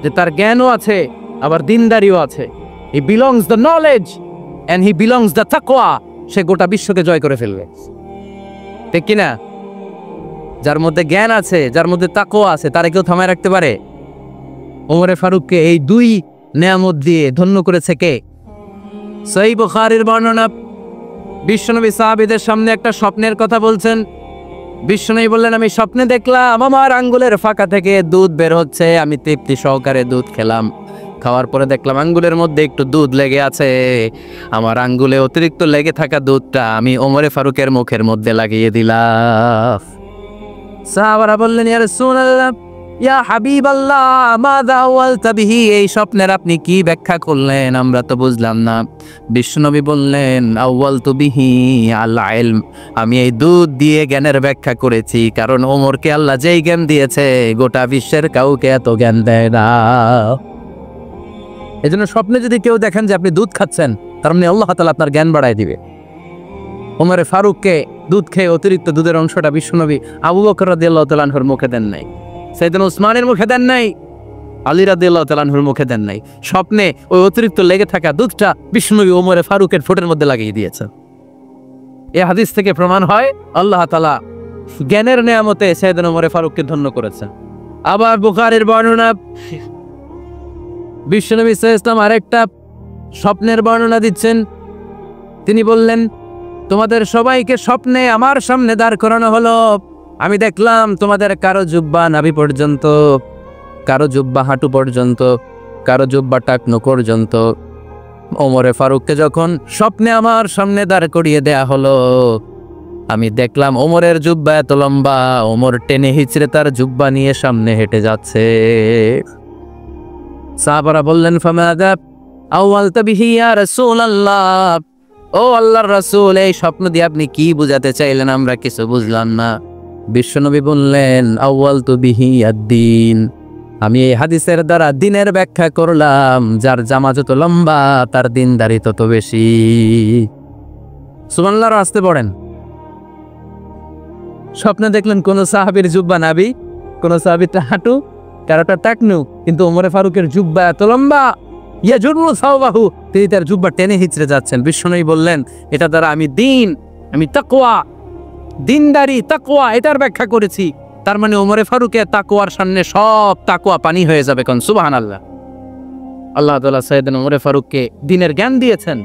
যে তার জ্ঞানও আছে আবার দিনদারিও আছে, he belongs the knowledge and he belongs the তাকওয়া, সে গোটা বিশ্বকে জয় করে ফেলবে, ঠিক কিনা? যার মধ্যে জ্ঞান আছে, যার মধ্যে তাকওয়া আছে, তারে কেউ থামায় রাখতে পারে? ওমরে ফারুককে এই 2 নেয়ামত দিয়ে ধন্য করেছে কে? সহিহ বুখারীর বর্ণনা। বিশ্বনবী সাহাবীদের সামনে একটা স্বপ্নের কথা বলছেন। বিশ্বনবী বললেন, আমি স্বপ্নে দেখলাম আমার আঙ্গুলের ফাঁকা থেকে দুধ বের হচ্ছে। আমি তৃপ্তি সহকারে দুধ খেলাম। খাওয়ার পরে দেখলাম আঙ্গুলের মধ্যে একটু দুধ লেগে আছে। আমার আঙ্গুলে অতিরিক্ত লেগে থাকা দুধটা আমি ওমরে ফারুকের মুখের মধ্যে লাগিয়ে দিলাম। সাহাবারা বললেন, ইয়া রাসূলুল্লাহ, ইয়া হাবিবাল্লাহ, মাযা আওয়ালতা বিহি, এই স্বপ্নের আপনি কি ব্যাখ্যা করলেন, আমরা তো বুঝলাম না। বিশ্বনবী বললেন, আওয়ালতু বিহি আল ইলম, আমি এই দুধ দিয়ে জ্ঞানের ব্যাখ্যা করেছি, কারণ ওমরকে আল্লাহ যেই জ্ঞান দিয়েছে গোটা বিশ্বের কাউকে এত জ্ঞান দেয় না। এজন্য স্বপ্নে যদি কেউ দেখেন যে আপনি দুধ খাচ্ছেন, তার মানে আল্লাহ তাআলা আপনার জ্ঞান বাড়ায় দিবে। ওমরে ফারুককে দুধ খেয়ে অতিরিক্ত দুধের অংশটা বিশ্বনবী আবু বকর রাদিয়াল্লাহু তাআলা আনহুর মুখে দেন নাই, সাইয়েদনা উসমানের মুখে দেন নাই, আলী রাদিয়াল্লাহু তাআলা আনহুর মুখে দেন নাই। স্বপ্নে ওই অতিরিক্ত লেগে থাকা দুধটা বিশ্বনবী ওমরে ফারুকের ঠোঁটের মধ্যে লাগিয়ে দিয়েছেন। এই হাদিস থেকে প্রমাণ হয় আল্লাহ তাআলা জ্ঞানের নেয়ামতে সাইয়েদনা ওমরে ফারুককে ধন্য করেছেন। আবার বুখারীর বর্ণনা, বিশ্বনবী সাল্লাল্লাহু আলাইহি ওয়াসাল্লাম আরেকটা স্বপ্নের বর্ণনা দিচ্ছেন। তিনি বললেন, তোমাদের সবাইকে স্বপ্নে আমার সামনে দাঁড় করানো হলো। আমি দেখলাম তোমাদের কারো জুব্বা নাভি পর্যন্ত, কারো জুব্বা হাঁটু পর্যন্ত, কারো জুব্বা টাকনো পর্যন্ত। ওমরে ফারুককে যখন স্বপ্নে আমার সামনে দাঁড় করিয়ে দেয়া হলো, আমি দেখলাম ওমরের জুব্বা এত লম্বা, ওমর টেনে হিচড়ে তার জুব্বা নিয়ে সামনে হেঁটে যাচ্ছে। সাহাবারা বললেন, ফামাযা আওয়ালতা বিহি ইয়া রাসূলুল্লাহ, ও আল্লাহর রাসূল, এই স্বপ্ন দিয়ে আপনি কি বুঝাতে চাইলেন, আমরা কিছু বুঝলাম না। বিশ্বনবী বললেন, আউয়ালতু বিহি আদ-দীন, আমি এই হাদিসের দ্বারা দ্বীনের ব্যাখ্যা করলাম, যার জামা যত লম্বা তার দ্বীনদারি তত বেশি। সুবহানাল্লাহ, আসতে পড়েন। স্বপ্নে দেখলেন কোন সাহাবীর জুব্বা নাভি, কোন সাহাবীর হাঁটু, কারোটা টাকনু, কিন্তু ওমরে ফারুকের জুব্বা এত লম্বা, ইয়াজুরু সাওবাহু, তিনি তার জুব্বা টেনে হিচড়ে যাচ্ছেন। বিশ্বনবী বললেন, এটা দ্বারা আমি দ্বীন, আমি তাকওয়া, দ্বীনদারি, তাকওয়া, এটার ব্যাখ্যা করেছি। তার মানে ওমরে ফারুকের তাকওয়ার সামনে সব তাকওয়া পানি হয়ে যাবে। কোন সুবহানাল্লাহ। আল্লাহ তাআলা সাইয়েদনা ওমরে ফারুককে দ্বীনের জ্ঞান দিয়েছেন,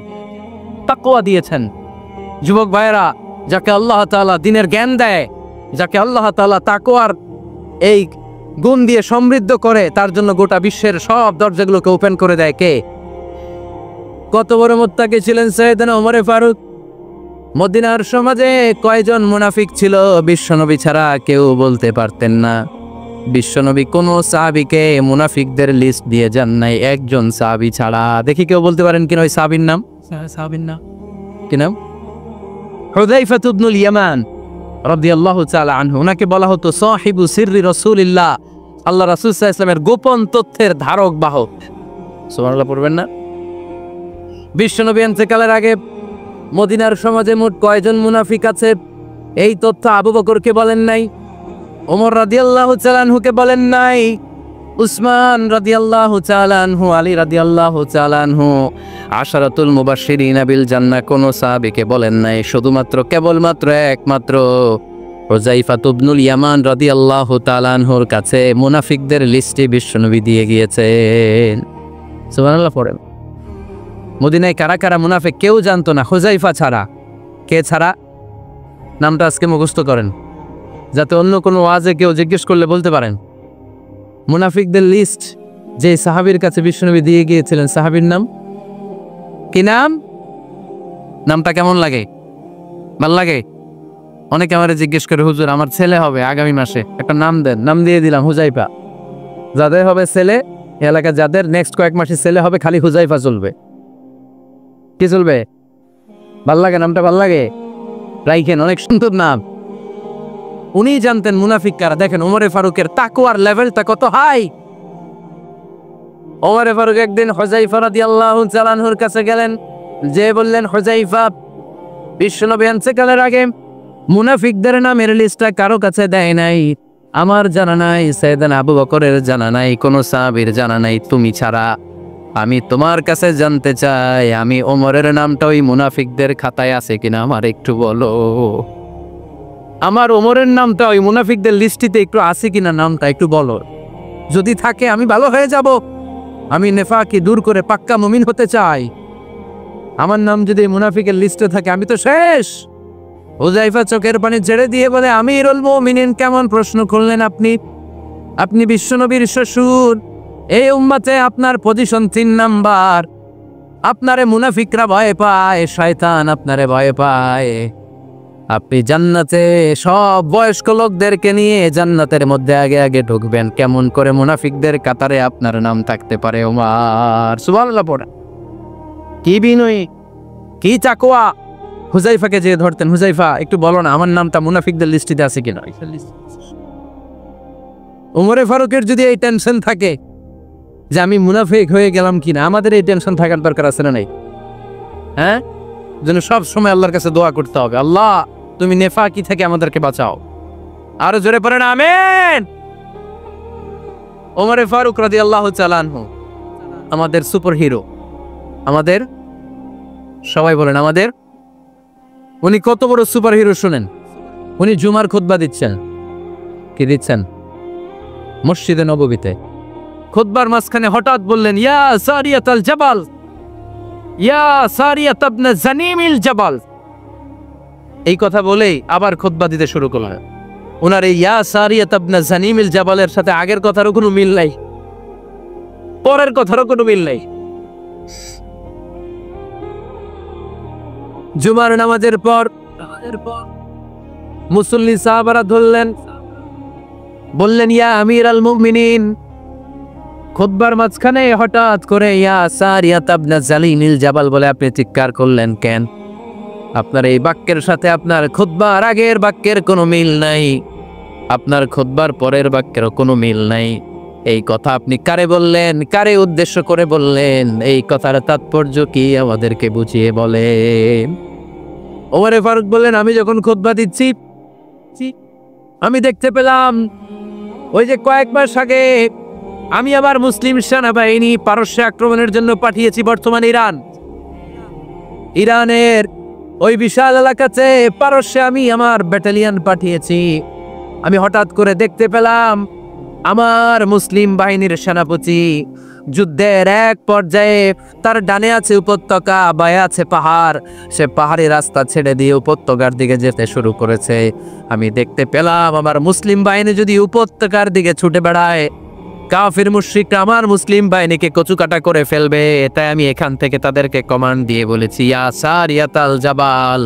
তাকওয়া দিয়েছেন। যুবক ভাইয়েরা, যাকে আল্লাহ তাআলা দ্বীনের জ্ঞান দেয়, যাকে আল্লাহ তাআলা তাকওয়ার এই গুণ দিয়ে সমৃদ্ধ করে, তার জন্য গোটা বিশ্বের সব দরজাগুলোকে ওপেন করে দেয় কে? কত বড় মুত্তাকি ছিলেন সাইয়েদনা ওমরে ফারুক। মদিনার সমাজে কয়জন মুনাফিক ছিল বিশ্বনবী ছাড়া কেউ বলতে পারতেন না। বিশ্বনবী কোন সাহাবীকে মুনাফিকদের লিস্ট দিয়ে যান নাই, একজন সাহাবী ছাড়া। দেখি কেউ বলতে পারেন কিনা ওই সাহাবীর নাম? সাহাবীর নাম কি নাম? হুযায়ফা ইবনুল ইয়ামান রাদিয়াল্লাহু তাআলা আনহু। ওনাকে বলা হতো সাহিবু সিররি রাসূলিল্লাহ, আল্লাহ রাসূল সাল্লাল্লাহু আলাইহি ওয়াসাল্লামের গোপন তথ্যের ধারক বাহক। সুবহানাল্লাহ পড়বেন না? বিশ্বনবী ইন্তেকালের আগে মদিনার সমাজে মোট কয়জন মুনাফিক আছে, এই তথ্য আবু বকরকে বলেন নাই, ওমর রাদিয়াল্লাহু তাআলা আনহুকে বলেন নাই, উসমান রাদিয়াল্লাহু তাআলা আনহু, আলী রাদিয়াল্লাহু তাআলা আনহু, আশারাতুল মুবাশশিরিনা বিল জান্নাহ কোন সাহাবীকে বলেন নাই। শুধুমাত্র কেবলমাত্র একমাত্র হুযায়ফা ইবনুল ইয়ামান রাদিয়াল্লাহু তাআলা আনহুর কাছে মুনাফিকদের লিস্টে বিশ্বনবী দিয়ে গিয়েছেন। সুবহানাল্লাহ পড়েন। মদিনায় কারা কারা মুনাফিক কেউ জানতো না, হুযায়ফা ছাড়া। কে ছাড়া? নামটা আজকে মুখস্থ করেন, যাতে অন্য কোনো ওয়াজে কেউ জিজ্ঞেস করলে বলতে পারেন। মুনাফিকদের লিস্ট যে সাহাবীর কাছে বিশ্বনবী দিয়ে গিয়েছিলেন, সাহাবীর নাম কি? নাম, নামটা কেমন লাগে? ভাল লাগে? অনেকে আমারে জিজ্ঞেস করে, হুজুর আমার ছেলে হবে আগামী মাসে, একটা নাম দেন। নাম দিয়ে দিলাম হুযায়ফা। যাদের হবে ছেলে, এলাকা যাদের নেক্সট কয়েক মাসে ছেলে হবে, খালি হুযায়ফা চলবে। কি চলবে? ভাল লাগে নামটা? ভাল লাগে, রাইখেন, অনেক সুন্দর নাম। উনি জানতেন মুনাফিক কারা। দেখেন ওমরে ফারুকের তাকওয়ার লেভেলটা কত হাই। ওমরে ফারুক একদিন হুযায়ফা রাদিয়াল্লাহু তাআলা আনহুর কাছে গেলেন, যে বললেন, হুযায়ফা, বিশ্বনবী ইন্তেকালের আগে মুনাফিকদের নামের লিস্টটা কারো কাছে দেয় নাই, আমার জানা নাই, সাইয়েদনা আবু বকরের জানা নাই, কোন সাহাবীর জানা নাই, তুমি ছাড়া। আমি তোমার কাছে জানতে চাই, আমি ওমরের নামটা ওই মুনাফিকদের খাতায় আছে কিনা আমার একটু বলো। আমার ওমরের নামটা ওই মুনাফিকদের লিস্টিতে একটু আছে কিনা, নামটা একটু বলো। যদি থাকে আমি ভালো হয়ে যাব। আমি নেফাকি দূর করে পাক্কা মুমিন হতে চাই। আমার নাম যদি মুনাফিকের লিস্টে থাকে আমি তো শেষ। হুযায়ফা চোখের পানি ছেড়ে দিয়ে বলে, আমিরুল মুমিনিন, কেমন প্রশ্ন করলেন আপনি? আপনি বিশ্বনবীর শ্বশুর, এই উম্মতে আপনার পজিশন 3 নাম্বার। আপনারে মুনাফিকরা ভয় পায়, শয়তান আপনারে ভয় পায়। আপনি জান্নাতে সব বয়স্ক লোকদেরকে নিয়ে জান্নাতের মধ্যে আগে আগে ঢুকবেন। কেমন করে মুনাফিকদের কাতারে আপনার নাম থাকতে পারে ওমর? সুবহানাল্লাহ পড়া। কি বিনয়ী, কি চাকওয়া। হুজাইফাকে যে ধরতেন, হুজাইফা একটু বলো না আমার নামটা মুনাফিকদের লিস্টিতে আছে কিনা। ওমরে ফারুকের যদি এই টেনশন থাকে যে আমি মুনাফিক হয়ে গেলাম কিনা, আমাদের এই টেনশন থাকার দরকার আছে না নাই? হ্যাঁ, যেন সব সময় আল্লাহর কাছে দোয়া করতে হবে, আল্লাহ তুমি নেফাকি থেকে আমাদেরকে বাঁচাও। আরো জোরে পড়েন আমিন। ওমরে ফারুক রাদিয়াল্লাহু তাআলা আনহু আমাদের সুপার হিরো, আমাদের সবাই বলেন আমাদের। উনি কত বড় সুপার হিরো শুনেন। উনি জুমার খুতবা দিচ্ছেন। কি দিচ্ছেন? মসজিদে নববীতে। খুতবার মাঝখানে হঠাৎ বললেন, ইয়া সারিয়াতাল জাবাল, ইয়া সারিয়াত ইবনে জানিমিল জাবাল। এই কথা বলেই আবার খুতবা দিতে শুরু করলেন। ওনার এই ইয়া সারিয়াত ইবনে জানিমিল জাবালের সাথে আগের কথারও কোনো মিল নাই, পরের কথারও কোনো মিল নাই। জুমার নামাজের পর মুসল্লি সাহাবারা ধরলেন, বললেন ইয়া আমির আল মুমিনিন। খুতবার মাঝখানে হঠাৎ করে ইয়া সারিয়াত ইবনে জালিমিল জাবাল বলে আপনি চিৎকার করলেন কেন? আপনার এই বাক্যের সাথে আপনার খুতবার আগের বাক্যের কোনো মিল নাই, আপনার খুতবার পরের বাক্যেরও কোনো মিল নাই। এই কথা আপনি কারে বললেন, কারে উদ্দেশ্য করে বললেন? এই কথার তাৎপর্য কি আমাদেরকে বুঝিয়ে বলেন। ওমরে ফারুক বললেন, আমি যখন খুতবা দিচ্ছি আমি দেখতে পেলাম ওই যে কয়েক মাস আগে আমি আবার মুসলিম সেনাবাহিনী পারস্যে আক্রমণের জন্য পাঠিয়েছি, বর্তমান ইরানের ওই বিশাল এলাকাতে পারস্যে আমি আমার ব্যাটালিয়ন পাঠিয়েছি। আমি হঠাৎ করে দেখতে পেলাম আমার মুসলিম বাহিনীর সেনাপতি যুদ্ধের এক পর্যায়ে তার ডানে আছে উপত্যকা, বায়ে আছে পাহাড়, সে পাহাড়ি রাস্তা ছেড়ে দিয়ে উপত্যকার দিকে যেতে শুরু করেছে। আমি দেখতে পেলাম আমার মুসলিম বাহিনী যদি উপত্যকার দিকে ছুটে বেড়ায়, কাফির মুশরিকরা আমার মুসলিম বাহিনীকে কচুকাটা করে ফেলবে। তাই আমি এখান থেকে তাদেরকে কমান্ড দিয়ে বলেছি, ইয়া সারিয়াতাল জাবাল,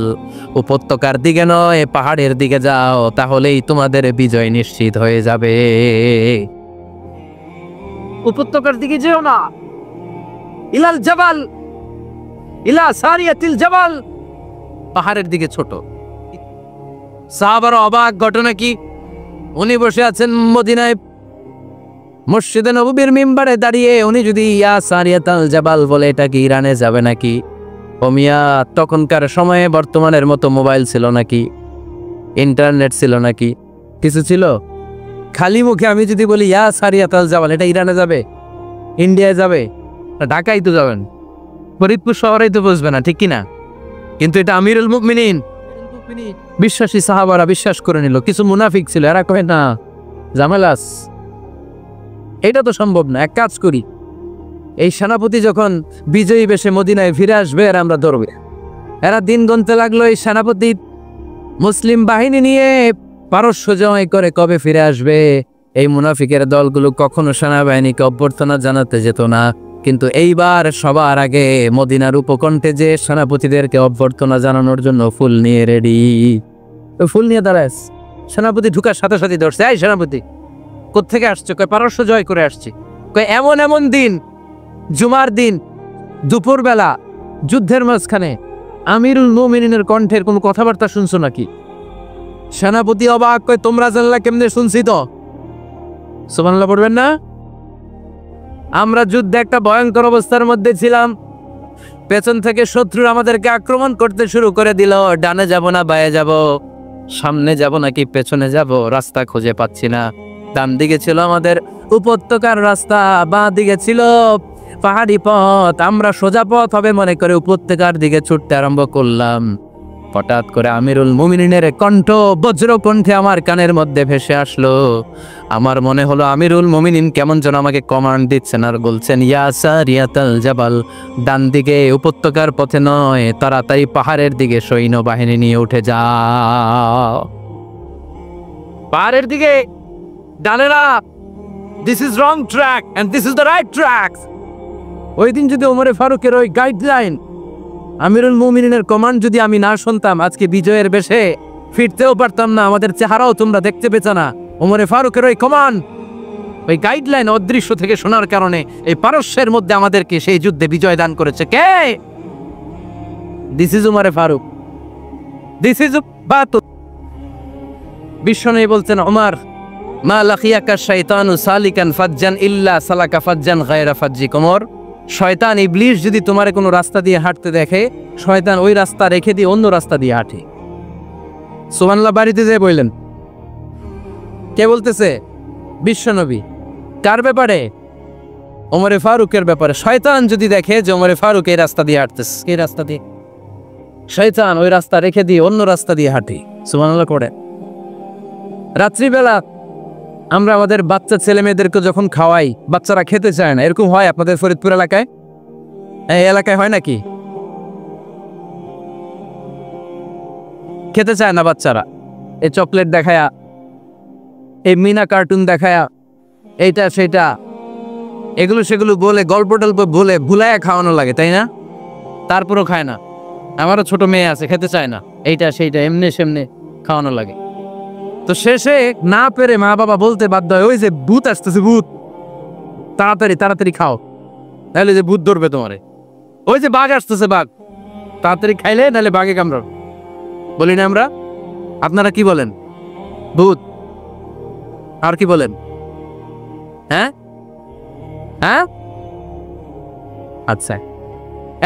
উপত্যকার দিকে নয় পাহাড়ের দিকে যাও, তাহলেই তোমাদের বিজয় নিশ্চিত হয়ে যাবে। উপত্যকার দিকে যেও না, ইলাল জাবাল, ইলা সারিয়াতিল জাবাল, পাহাড়ের দিকে ছোট। সাহাবার অবাক। ঘটনা কি? উনি বসে আছেন মদিনায় মসজিদে নববীর মিম্বারে দাঁড়িয়ে, উনি যদি ইয়া সারিয়াতাল জাবাল বলে, এটা কি ইরানে যাবে নাকি? ও মিয়া, তখনকার সময়ে বর্তমানের মতো মোবাইল ছিল নাকি, ইন্টারনেট ছিল নাকি, কিছু ছিল? খালি মুখে আমি যদি বলি ইয়া সারিয়াতাল জাবাল, এটা ইরানে যাবে, ইন্ডিয়ায় যাবে, ঢাকায় তো যাবেন, ফরিদপুর শহরেই তো বসবে না, ঠিক কিনা? কিন্তু এটা আমিরুল মুমিনিন, বিশ্বাসী সাহাবারা বিশ্বাস করে নিল। কিছু মুনাফিক ছিল, এরা কয় না জামেলাস, এটা তো সম্ভব না। এক কাজ করি, এই সেনাপতি যখন বিজয়ী বেশে মদিনায় ফিরে আসবে আর আমরা ধরবে। এরা দিন গুনতে লাগলো, এই সেনাপতি মুসলিম বাহিনী নিয়ে পারস্য জয় করে কবে ফিরে আসবে। এই মুনাফিকের দলগুলো কখনো সেনাবাহিনীকে অভ্যর্থনা জানাতে যেত না, কিন্তু এইবার সবার আগে মদিনার উপকণ্ঠে যে সেনাপতিদেরকে অভ্যর্থনা জানানোর জন্য ফুল নিয়ে রেডি। ফুল নিয়ে দাঁড়ায় সেনাপতি ঢুকার সাথে সাথে ধরছে, এই সেনাপতি কোত্থেকে আসছে? কয় পারস্য জয় করে আসছি। কয় এমন এমন দিন, জুমার দিন দুপুরবেলা যুদ্ধের মাঝখানে আমিরুল মুমিনিনের কণ্ঠের কোনো কথাবার্তা শুনছো নাকি? সেনাপতি অবাক। কয় তোমরা জানলা কেমনে? শুনছি তো। সুবহানাল্লাহ পড়বেন না? আমরা যুদ্ধে একটা ভয়ঙ্কর অবস্থার মধ্যে ছিলাম, পেছন থেকে শত্রু আমাদেরকে আক্রমণ করতে শুরু করে দিল। ডানে যাব না বায়ে যাব, সামনে যাব নাকি পেছনে যাব, রাস্তা খুঁজে পাচ্ছি না। ডান দিকে ছিল আমাদের উপত্যকার রাস্তা, বাঁ দিকে ছিল পাহাড়ি পথ। আমরা সোজা পথ হবে মনে করে উপত্যকার দিকে ছুটতে আরম্ভ করলাম। হঠাৎ করে আমিরুল মুমিনিনের কণ্ঠ বজ্র কণ্ঠে আমার কানের মধ্যে ভেসে আসলো। আমার মনে হলো আমিরুল মুমিনিন কেমন যেন আমাকে কমান্ড দিচ্ছেন আর বলছেন, ইয়া সারিয়াতাল জাবাল, ডান দিকে উপত্যকার পথে নয়, তাড়াতাড়ি পাহাড়ের দিকে সৈন্যবাহিনী নিয়ে উঠে যাও। পাহাড়ের দিকে, ডানে না। This is wrong track and this is the right track. ওই দিন যদি ওমরে ফারুকের ওই গাইডলাইন, আমিরুল মুমিনিনের কমান্ড যদি আমি না শুনতাম, আজকে বিজয়ের বেশে ফিরতেও পারতাম না, আমাদের চেহারাও তোমরা দেখতে পেছো না। ওমরে ফারুকের ওই কমান্ড, ওই গাইডলাইন অদৃশ্য থেকে শোনার কারণে এই পারস্যের মধ্যে আমাদেরকে সেই যুদ্ধে বিজয় দান করেছে কে? দিস ইজ উমরে ফারুক, দিস ইজ বাত। বিশ্বনবী বলছেন, ওমর মা লাকিয়াকা শাইতানু সালিকান ফাজ্জান ইল্লা সালাকা ফাজ্জান গায়রা ফাজ্জিক। ওমর, শয়তান ইবলিস যদি তোমার কোনো রাস্তা দিয়ে হাঁটতে দেখে, শয়তান ওই রাস্তা রেখে দিয়ে অন্য রাস্তা দিয়ে হাঁটে। সুবহানাল্লাহ। বাড়িতে যেয়ে বললেন, কে বলতেছে? বিশ্বনবী। কার ব্যাপারে? ওমরে ফারুকের ব্যাপারে। শয়তান যদি দেখে যে ওমরে ফারুক এই রাস্তা দিয়ে হাঁটতেছে, এই রাস্তা দিয়ে, শয়তান ওই রাস্তা রেখে দিয়ে অন্য রাস্তা দিয়ে হাঁটে। সুবহানাল্লাহ করে। রাত্রিবেলা আমরা আমাদের বাচ্চা ছেলে মেয়েদেরকে যখন খাওয়াই, বাচ্চারা খেতে চায় না, এরকম হয় আপনাদের ফরিদপুর এলাকায়? এই এলাকায় হয় নাকি? খেতে চায় না বাচ্চারা, এই চকলেট দেখায়া, এই মিনা কার্টুন দেখায়া, এইটা সেটা, এগুলো সেগুলো বলে, গল্প টল্প বলে ভুলায়া খাওয়ানো লাগে, তাই না? তারপরও খায় না। আমারও ছোট মেয়ে আছে, খেতে চায় না, এইটা সেইটা এমনি সেমনে খাওয়ানো লাগে। তো শেষে না পেরে মা বাবা বলতে বাধ্য হয়, ওই যে ভূত আসতেছে, ভূত, তাড়াতাড়ি তাড়াতাড়ি খাও, নাহলে যে ভূত ধরবে তোমারে। ওই যে বাঘ আসতেছে, বাঘ, তাড়াতাড়ি খাইলে নাহলে বাঘে কামড়াবে। বলি না আমরা? আপনারা কি বলেন? ভূত। আর কি বলেন? হ্যাঁ হ্যাঁ, আচ্ছা,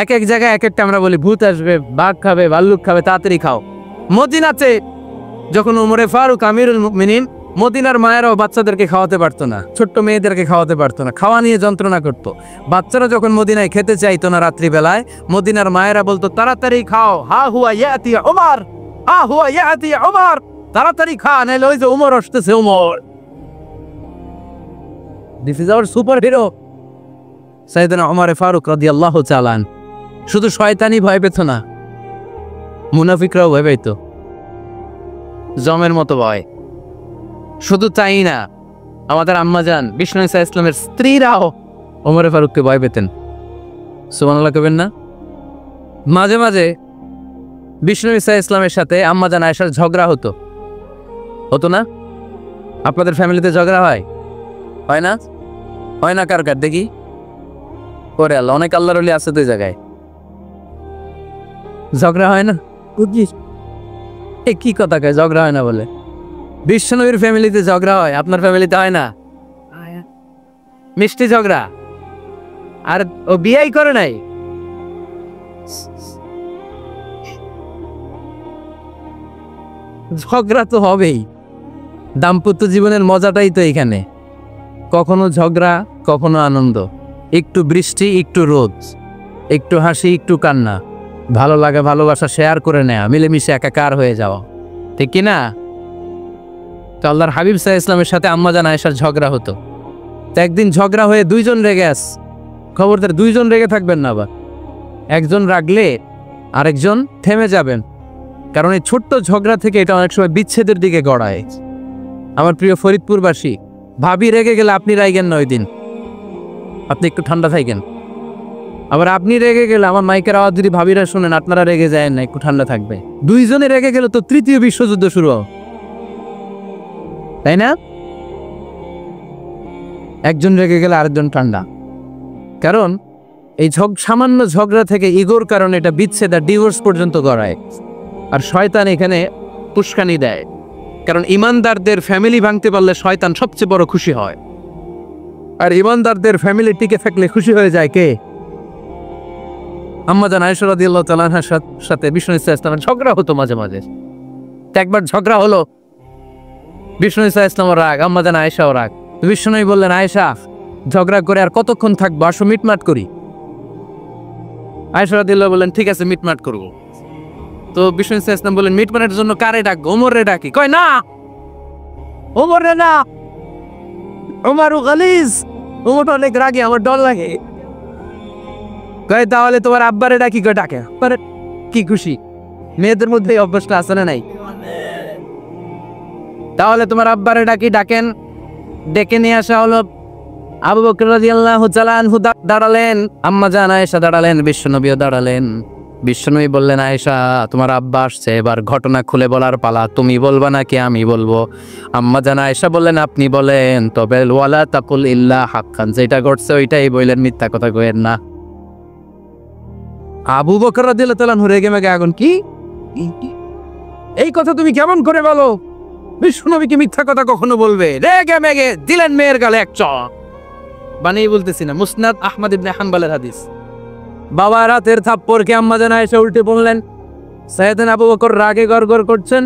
এক এক জায়গায় এক একটা আমরা বলি, ভূত আসবে, বাঘ খাবে, ভাল্লুক খাবে, তাড়াতাড়ি খাও। মদিনাতে যখন ওমরে ফারুক আমিরুল মুমিনিন, মদিনার মায়েরাও বাচ্চাদেরকে খাওয়াতে পারতো না, ছোট্ট মেয়েদেরকে খাওয়াতে পারতো না, খাওয়া নিয়ে যন্ত্রণা করতো। বাচ্চারা যখন মদিনায় খেতে চাইতো না রাত্রিবেলায়, মদিনার মায়েরা বলতো, তাড়াতাড়ি খাও, হা হুয়া ইয়াতি ওমর, হা হুয়া ইয়াতি ওমর, তাড়াতাড়ি খা, নাইলে ওই যে ওমর আসতেছে, Omar. This is our super hero Sayyidna Omar Farooq রাদিয়াল্লাহু তাআলা। শুধু শয়তানি ভয় পেত না, মুনাফিকরাও ভয় পেত, জমের মতো ভয়। শুধু তাই না, আমাদের আম্মাজান বিষ্ণু ইসা ইসলামের স্ত্রীরাও ওমরে ফারুককে ভয় পেতেন। সুবহানাল্লাহ কবেন না? মাঝে মাঝে বিষ্ণু ইসা ইসলামের সাথে আম্মাজান আয়েশার ঝগড়া হতো, হতো না? আপনাদের ফ্যামিলিতে ঝগড়া হয়? হয় না? হয় না কার কার দেখি? করে আল্লাহ, অনেক আল্লাহর ওলি আছে তো এই জায়গায়, ঝগড়া হয় না? বুঝিস এ কি কথা কয়, ঝগড়া হয় না বলে? বিশ্বনবীর ফ্যামিলিতে ঝগড়া হয়, আপনার ফ্যামিলিতে হয় না? মিষ্টি ঝগড়া। আর ও বিয়েই করে নাই, ঝগড়া তো হবেই। দাম্পত্য জীবনের মজাটাই তো এখানে, কখনো ঝগড়া, কখনো আনন্দ, একটু বৃষ্টি, একটু রোদ, একটু হাসি, একটু কান্না, ভালো লাগা, ভালোবাসা শেয়ার করে নেয়া, মিলেমিশে একাকার হয়ে যাওয়া, ঠিক কিনা? তো আল্লাহর হাবিব সাল্লাল্লাহু আলাইহি ওয়াসাল্লামের সাথে আম্মাজান আয়েশার ঝগড়া হতো। তো একদিন ঝগড়া হয়ে দুইজন রেগে আস, খবরদার দুইজন রেগে থাকবেন না, আবার একজন রাগলে আরেকজন থেমে যাবেন, কারণ এই ছোট্ট ঝগড়া থেকে এটা অনেক সময় বিচ্ছেদের দিকে গড়ায়। আমার প্রিয় ফরিদপুরবাসী, ভাবি রেগে গেলে আপনি রাইগেন না, ওই দিন আপনি একটু ঠান্ডা থাকেন। আবার আপনি রেগে গেলে, আমার মাইকের আওয়াজ যদি ভাবিরা শুনেন, আপনারা রেগে যায় না, একটু ঠান্ডা থাকবে। দুইজনে রেগে গেলে তো তৃতীয় বিশ্বযুদ্ধ শুরু হবে, তাই না? একজন রেগে গেলে আরেকজন ঠান্ডা, কারণ এই সামান্য ঝগড়া থেকে ইগোর কারণে এটা বিচ্ছেদ আর ডিভোর্স পর্যন্ত গড়ায়। আর শয়তান এখানে উস্কানি দেয়, কারণ ইমানদারদের ফ্যামিলি ভাঙতে পারলে শয়তান সবচেয়ে বড় খুশি হয়, আর ইমানদারদের ফ্যামিলি টিকে থাকলে খুশি হয়ে যায় কে? আম্মাজান আয়েশা রাদিয়াল্লাহু তাআলা আনহার সাথে বিষ্ণু ইসলামের ঝগড়া হতো মাঝে মাঝে। একবার ঝগড়া হলো, বিষ্ণু ইসলামের রাগ, আম্মাজান আয়েশাও রাগ। বিষ্ণুই বললেন, আয়েশা, ঝগড়া করে আর কতক্ষণ থাকবো, আসো মিটমাট করি। আয়েশা রাদিয়াল্লাহু বললেন, ঠিক আছে, মিটমাট করবো। তো বিষ্ণু ইসলাম বললেন, মিটমাটের জন্য কারে ডাকবো? ওমরে ডাকি। কয় না, ওমরে না, ওমরু গালিজ, ওমর অনেক রাগে, আমার ডর লাগে। কয় তাহলে তোমার আব্বারে ডাকি। কয় ডাকে, কি খুশি, মেয়েদের মধ্যে এই অভ্যাসটা আছে না নাই? তাহলে তোমার আব্বারে ডাকি। ডাকেন, ডেকে নিয়ে আসা হলো। আবু বকর রাদিয়াল্লাহু তাআলা আনহু দাঁড়ালেন, আম্মাজান আয়েশা দাঁড়ালেন, বিশ্বনবীও দাঁড়ালেন। বিশ্বনবী বললেন, আয়েশা তোমার আব্বা আসছে, এবার ঘটনা খুলে বলার পালা, তুমি বলবা নাকি আমি বলবো? আম্মা জান আয়েশা বললেন, আপনি বলেন, তবে ওয়ালা তাকুল ইল্লা হাক্কান, যেটা ঘটছে ওইটাই বললেন, মিথ্যা কথা কইেন না। আবু বকর রাদিয়াল্লাহু তাআলা রেগে মেগে আগুন, কি এই কথা তুমি কেমন করে বলো? বিশ্বনবী কি মিথ্যা কথা কখনো বলবে? রেগে মেগে দিলেন মেয়ের গালে এক চড়। বানিয়ে বলতেছি না, মুসনাদ আহমদ ইবনে হানবলের হাদিস। বাবা রাতের থাপ্পড়কে আম্মা জান আয়েশা উল্টে বললেন। সাইয়েদনা আবু বকর রাগে গড়গড় করছেন,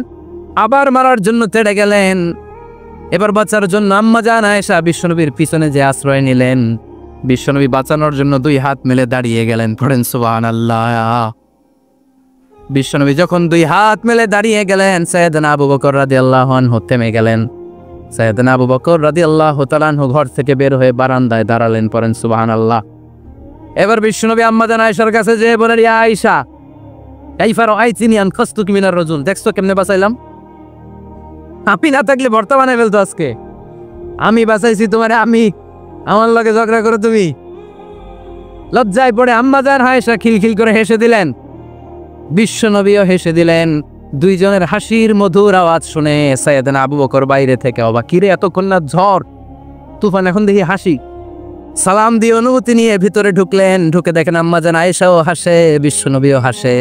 আবার মারার জন্য তেড়ে গেলেন। এবার বাঁচার জন্য আম্মা জান আয়েশা বিশ্বনবীর পিছনে যে আশ্রয় নিলেন, বিশ্বনবী বাঁচানোর জন্য দুই হাত মেলে দাঁড়িয়ে গেলেন। পড়েন সুবহানাল্লাহ। বিশ্বনবী যখন দুই হাত মেলে দাঁড়িয়ে গেলেন, সাইয়েদনা আবু বকর রাদিয়াল্লাহু আনহু থেমে গেলেন। সাইয়েদনা আবু বকর রাদিয়াল্লাহু তাআলা আনহু ঘর থেকে বের হয়ে বারান্দায় দাঁড়ালেন। পড়েন সুবহানাল্লাহ। এবার বিশ্বনবী আম্মা জান আয়েশার কাছে যেয়ে বলেন, ইয়া আয়েশা, কাইফা রাআইতিনি আনকাসতুকি মিনার রাজুল, দেখছো কেমনে বাঁচাইলাম? আপনি না থাকলে ভর্তা বানাই ফেলতো আজকে। আমি বাঁচাইছি তোমারে, আমি, আমার লগে ঝগড়া করো তুমি? লজ্জায় পড়ে আম্মা জান আয়েশা খিলখিল করে হেসে দিলেন। বিশ্বনবীও হেসে দিলেন। দুইজনের হাসির মধুর আওয়াজ শুনে সাইয়েদনা আবু বকর বাইরে থেকে অবাক, কিরে এতক্ষণ না ঝড় তুফান, এখন দেখি হাসি। সালাম দিয়ে অনুমতি নিয়ে ভিতরে ঢুকলেন। ঢুকে দেখেন আম্মা জান আয়েশাও হাসে, বিশ্বনবীও হাসে।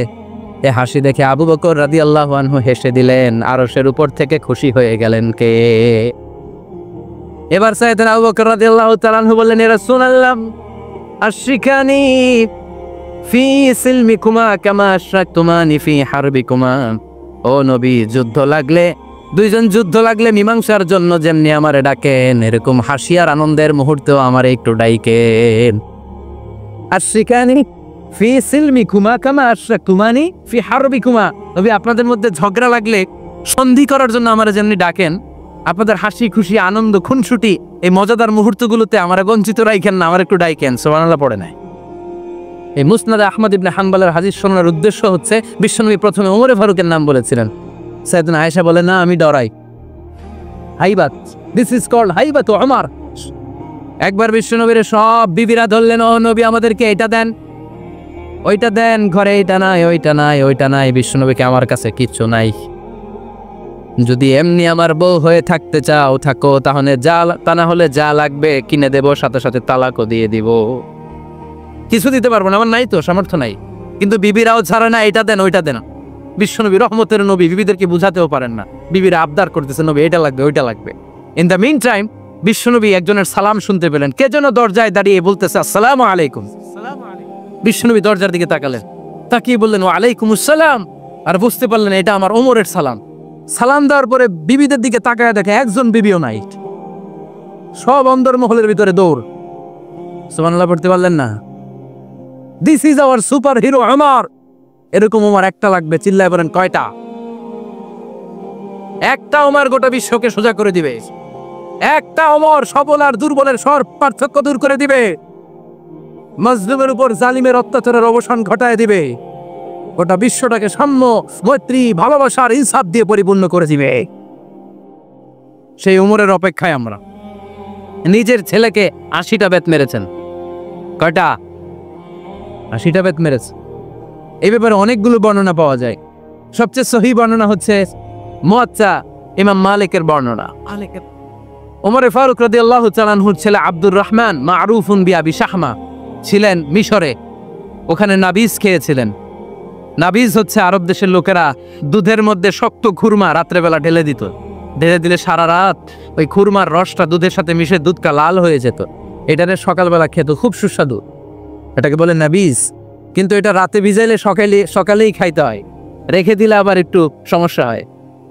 এ হাসি দেখে আবু বকর রাদিয়াল্লাহু আনহু হেসে দিলেন। আরশের উপর থেকে খুশি হয়ে গেলেন কে? এবার সাইয়েদনা আবু বকর রাদিয়াল্লাহু তাআলা আনহু বললেন, ইয়া রাসূলুল্লাহ, আশরিকানি ফি সিলমিকুমা কামা আশরাকতুমানি ফি হারবিকুমা। ও নবী, যুদ্ধ লাগলে, দুইজন যুদ্ধ লাগলে মীমাংসার জন্য যেমনি আমারে ডাকেন, এরকম হাসি আর আনন্দের মুহূর্তেও আমারে একটু ডাইকেন। আশরিকানি ফি সিলমিকুমা কামা আশরাকতুমানি ফি হারবিকুমা। নবী, আপনাদের মধ্যে ঝগড়া লাগলে সন্ধি করার জন্য আমারে যেমনি ডাকেন, আপনাদের হাসি খুশি আনন্দ খুনসুটি এই মজাদার মুহূর্তগুলোতে আমারে বঞ্চিত রাখেন না, আমার একটু ডাইকেন। সুবহানাল্লাহ পড়ে নাই। এই মুসনাদ আহমদ ইবনে হানবলের হাদিস শোনার উদ্দেশ্য হচ্ছে, বিশ্বনবী প্রথমে ওমর ফারুকের নাম বলেছিলেন। সাইয়েদনা আয়েশা বলে, না, আমি ডরাই। হাইবাত, দিস ইজ কল্ড হাইবাত ওমর। একবার বিশ্বনবীর সব বিবিরা ধরলেন, ও নবী, আমাদেরকে এটা দেন, ওইটা দেন, ঘরে এটা নাই, ওইটা নাই, ওইটা নাই। বিশ্বনবীকে, আমার কাছে কিচ্ছু নাই। যদি এমনি আমার বউ হয়ে থাকতে চাও থাকো, তাহলে তা না হলে যা লাগবে কিনে দেব, সাথে সাথে তালাকও দিয়ে দিব। কিছু দিতে পারবো না, আমার নাই তো, সামর্থ্য নাই। কিন্তু বিবিরাও ছাড়ে না, এটা দেন, ওইটা দেন। বিশ্বনবী রহমতের নবী, বিবিদেরকে বুঝাতেও পারেন না। বিবিরা আবদার করতেছে, নবী এটা লাগবে, ওইটা লাগবে। ইন দ্য মিন টাইম বিশ্বনবী একজনের সালাম শুনতে পেলেন। কে যেন দরজায় দাঁড়িয়ে বলতেছে, আসসালামু আলাইকুম। বিশ্বনবী দরজার দিকে তাকালেন, তাকিয়ে বললেন, ওয়া আলাইকুম আসসালাম। আর বুঝতে পারলেন এটা আমার ওমরের সালাম। সালাম দেওয়ার পরে বিবিদের দিকে তাকায় দেখে একজন বিবিও নাই, সব অন্দরমহলের ভিতরে দৌড়। সুবহানাল্লাহ পড়তে পারলেন না? This is our super hero Omar. এরকম ওমর একটা লাগবে। চিল্লায় বলেন, কয়টা? একটা ওমর গোটা বিশ্বকে সোজা করে দিবে। একটা ওমর সবল আর দুর্বলের সব পার্থক্য দূর করে দিবে। মাজলুমের উপর জালিমের অত্যাচারের অবসান ঘটায় দিবে। গোটা বিশ্বটাকে সাম্য, মৈত্রী, ভালোবাসার ইনসাফ দিয়ে পরিপূর্ণ করে দিবে। সেই ওমরের অপেক্ষায় আমরা। নিজের ছেলেকে 80টা বেত মেরেছেন। কয়টা? 80টা বেত মেরেছে। এই ব্যাপারে অনেকগুলো বর্ণনা পাওয়া যায়। সবচেয়ে সহি বর্ণনা হচ্ছে মুয়াত্তা ইমাম মালিকের বর্ণনা। ওমর ফারুক রাদিয়াল্লাহু তাআলা আনহুর ছেলে আব্দুর রহমান, মারুফুন বিআবি শাহমা, ছিলেন মিশরে। ওখানে নাবিজ খেয়েছিলেন। নাবিজ হচ্ছে আরব দেশের লোকেরা দুধের মধ্যে শক্ত খুরমা রাত্রেবেলা ঢেলে দিত। ঢেলে দিলে সারা রাত ওই খুরমার রসটা দুধের সাথে মিশে দুধটা লাল হয়ে যেত। এটারে সকালবেলা খেত, খুব সুস্বাদু। এটাকে বলে নাবিজ। কিন্তু এটা রাতে ভিজাইলে সকালেই খাইতে হয়, রেখে দিলে আবার একটু সমস্যা হয়।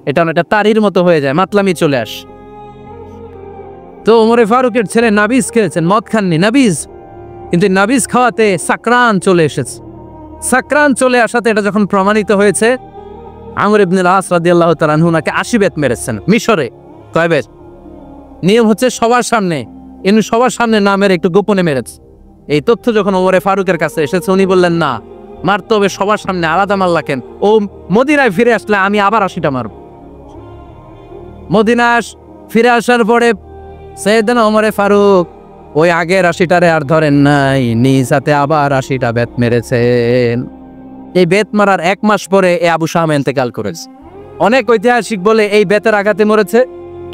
এটা অনেকটা তারির মতো হয়ে যায়, মাতলামি চলে আস। তো ওমরে ফারুকের ছেলে নাবিজ খেয়েছেন, মদ খাননি, নাবিজ। কিন্তু নাবিজ খাওয়াতে সাকরান চলে এসেছে। সাকরান চলে আসাতে এটা যখন প্রমাণিত হয়েছে, আমর ইবনে আস রাদিয়াল্লাহু তাআলা আনহু নাকি 80 বেত মেরেছেন মিশরে। কয় বেত? নিয়ম হচ্ছে সবার সামনে, ইনি সবার সামনে না মেরে একটু গোপনে মেরেছে। এই তথ্য যখন ওমরে ফারুকের কাছে এসেছে, উনি বললেন, না, মারতে হবে সবার সামনে, আলাদা মারলা কেন? ও মদিনায় ফিরে আসলে আমি আবার 80টা মারব। মদিনায় ফিরে আসার পরে সাইয়েদনা ওমরে ফারুক ওই আগের 80টারে আর ধরেন নাই, নিজ হাতে আবার 80টা বেত মেরেছেন। এই বেত মারার 1 মাস পরে এই আবু শামা ইন্তেকাল করেছে। অনেক ঐতিহাসিক বলে এই বেতের আঘাতে মরেছে,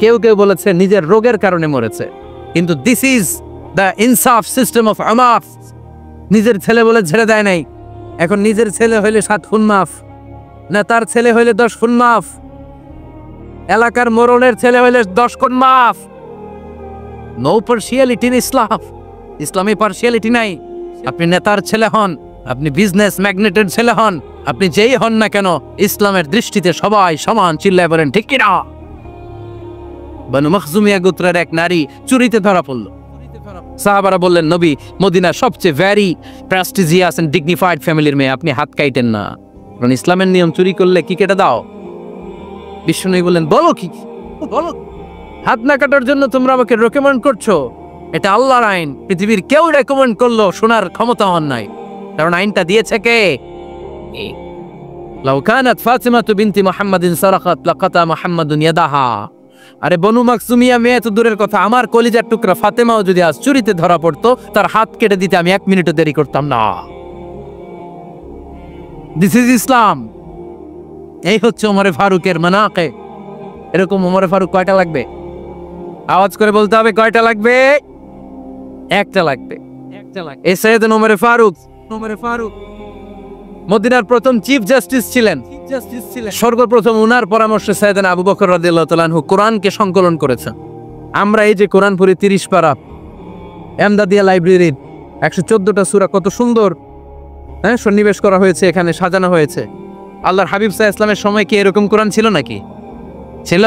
কেউ কেউ বলেছে নিজের রোগের কারণে মরেছে। কিন্তু দিস ইজ দ্য ইনসাফ সিস্টেম অফ আমাফ। নিজের ছেলে বলে ছেড়ে দেয় নাই। এখন নিজের ছেলে হইলে 7 খুন মাফ, না তার ছেলে হইলে 10 খুন মাফ, এলাকার মোড়লের ছেলে হইলে 10 খুন মাফ। নো পার্সিয়ালিটি ইন ইসলাম। ইসলামে পার্সিয়ালিটি নাই। আপনি নেতার ছেলে হন, আপনি বিজনেস ম্যাগনেটের ছেলে হন, আপনি যেই হন না কেন, ইসলামের দৃষ্টিতে সবাই সমান। চিল্লায় বলেন ঠিক কিনা? বানু মখজুমিয়া গোত্রের এক নারী চুরিতে ধরা পড়ল। সাহাবারা বললেন, নবী মদিনার সবচেয়ে ভেরি প্রেস্টিজিয়াস এন্ড ডিগনিফাইড ফ্যামিলির মেয়ে, আপনি হাত কাইটেন না, কারণ ইসলামের নিয়ম চুরি করলে কি কেটে দাও। বিশ্বনবী বললেন, বলো কি, বলো হাত না কাটার জন্য তোমরা আমাকে রেকমেন্ড করছো? এটা আল্লাহর আইন, পৃথিবীর কেউ রেকমেন্ড করলো শোনার ক্ষমতা আমার নাই, কারণ আইনটা দিয়েছে কে? লাউ কানাত ফাতিমাতু বিনতি মুহাম্মাদিন সারাকাত লাকাতা মুহাম্মাদুন ইয়াদাহা। আরে বনু মাকসুমিয়া মেয়ে তো দূরের কথা, আমার কলিজার টুকরা ফাতেমাও যদি আজ চুরিতে ধরা পড়তো, তার হাত কেটে দিতে আমি 1 মিনিটও দেরি করতাম না। দিস ইজ ইসলাম। এই হচ্ছে ওমরে ফারুকের মানাকে। এরকম ওমরে ফারুক কয়টা লাগবে? আওয়াজ করে বলতে হবে, কয়টা লাগবে? 1টা লাগবে। এই সাইয়েদনা ওমরে ফারুক মদিনার প্রথম চিফ জাস্টিস ছিলেন। সর্বপ্রথম উনার পরামর্শে সাইয়েদনা আবু বকর রাদিয়াল্লাহু তাআলা আনহু কোরআনকে সংকলন করেছেন। আমরা এই যে কোরআন পড়ি 30 পারা, এমদাদিয়া লাইব্রেরির 114টা সূরা, কত সুন্দর সন্নিবেশ করা হয়েছে, এখানে সাজানো হয়েছে। আল্লাহর হাবিব সাল্লাল্লাহু আলাইহি ওয়াসাল্লামের সময় কি এরকম কোরআন ছিল নাকি? ছিল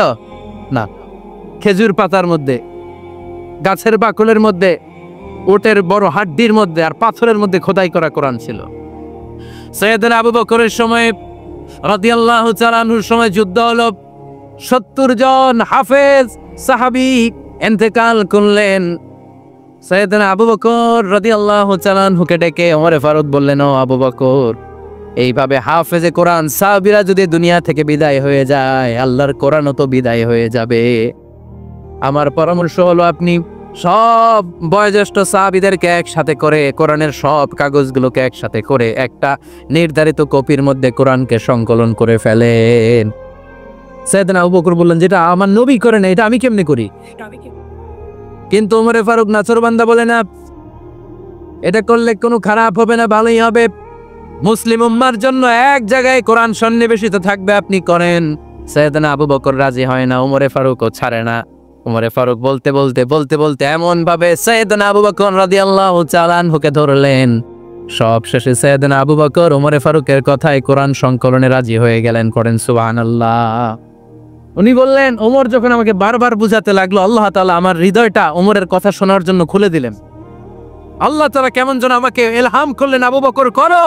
না। খেজুর পাতার মধ্যে, গাছের বাকলের মধ্যে, ওটের বড় হাড্ডির মধ্যে আর পাথরের মধ্যে খোদাই করা কোরআন ছিল। সাইয়েদনা আবু বকরের সময় রাদিয়াল্লাহু তাআলা আনহুর সময় যুদ্ধ হলো, 70 জন হাফেজ সাহাবী ইন্তেকাল করলেন। সাইয়েদনা আবু বকর রাদিয়াল্লাহু তাআলা আনহুকে ডেকে ওমরে ফারুক বললেন, ও আবু বকর, এইভাবে হাফেজে কোরআন সাহাবীরা যদি দুনিয়া থেকে বিদায় হয়ে যায়, আল্লাহর কোরআনও তো বিদায় হয়ে যাবে। আমার পরামর্শ হলো আপনি সব বয়োজ্যেষ্ঠ সাহাবীদেরকে একসাথে করে কোরআনের সব কাগজগুলোকে একসাথে করে একটা নির্ধারিত কপির মধ্যে কোরআনকে সংকলন করে ফেলেন। সাইয়েদনা আবু বকর বললেন, যেটা আমার নবী করেন এটা আমি কেমনে করি? কিন্তু ওমরে ফারুক নাছরবান্দা বলে, না, এটা করলে কোনো খারাপ হবে না, ভালোই হবে। মুসলিম উম্মার জন্য এক জায়গায় কোরআন সন্নিবেশিত থাকবে, আপনি করেন। সাইয়েদনা আবু বকর রাজি হয় না, ওমরে ফারুকও ছাড়ে না। ওমরে ফারুক বলতে বলতে এমন ভাবে সাইয়েদনা আবু বকর রাদিয়াল্লাহু তাআলা আনহুকে ধরলেন, সব শেষে সাইয়েদনা আবু বকর ওমরে ফারুকের কথায় কোরআন সংকলনে রাজি হয়ে গেলেন। করেন সুবহানাল্লাহ। উনি বললেন, ওমর যখন আমাকে বারবার বুঝাতে লাগলো, আল্লাহ তাআলা আমার হৃদয়টা ওমরের কথা শোনার জন্য খুলে দিলেন। আল্লাহ তাআলা কেমন যেন আমাকে ইলহাম করলেন, আবু বকর করো,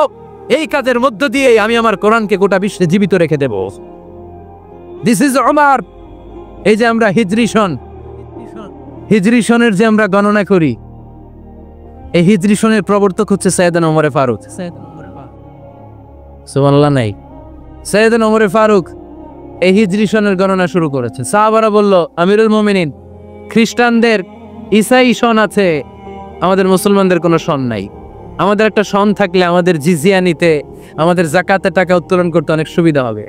এই কাজের মধ্য দিয়ে আমি আমার কোরআনকে গোটা বিশ্বে জীবিত রেখে দেব। This is Omar. এই যে আমরা হিজরি সনের যে আমরা গণনা করি, এই হিজরি সনের প্রবর্তক হচ্ছে সাইয়েদনা ওমরে ফারুক। সুবহানাল্লাহ নাই? সাইয়েদনা ওমরে ফারুক এই হিজরি সনের গণনা শুরু করেছে। সাহাবারা বলল, আমিরুল মুমিনিন, খ্রিস্টানদের ঈসাই সন আছে, আমাদের মুসলমানদের কোনো সন নাই। আমাদের একটা সন থাকলে আমাদের জিজিয়া নিতে, আমাদের যাকাতের টাকা উত্তোলন করতে অনেক সুবিধা হবে।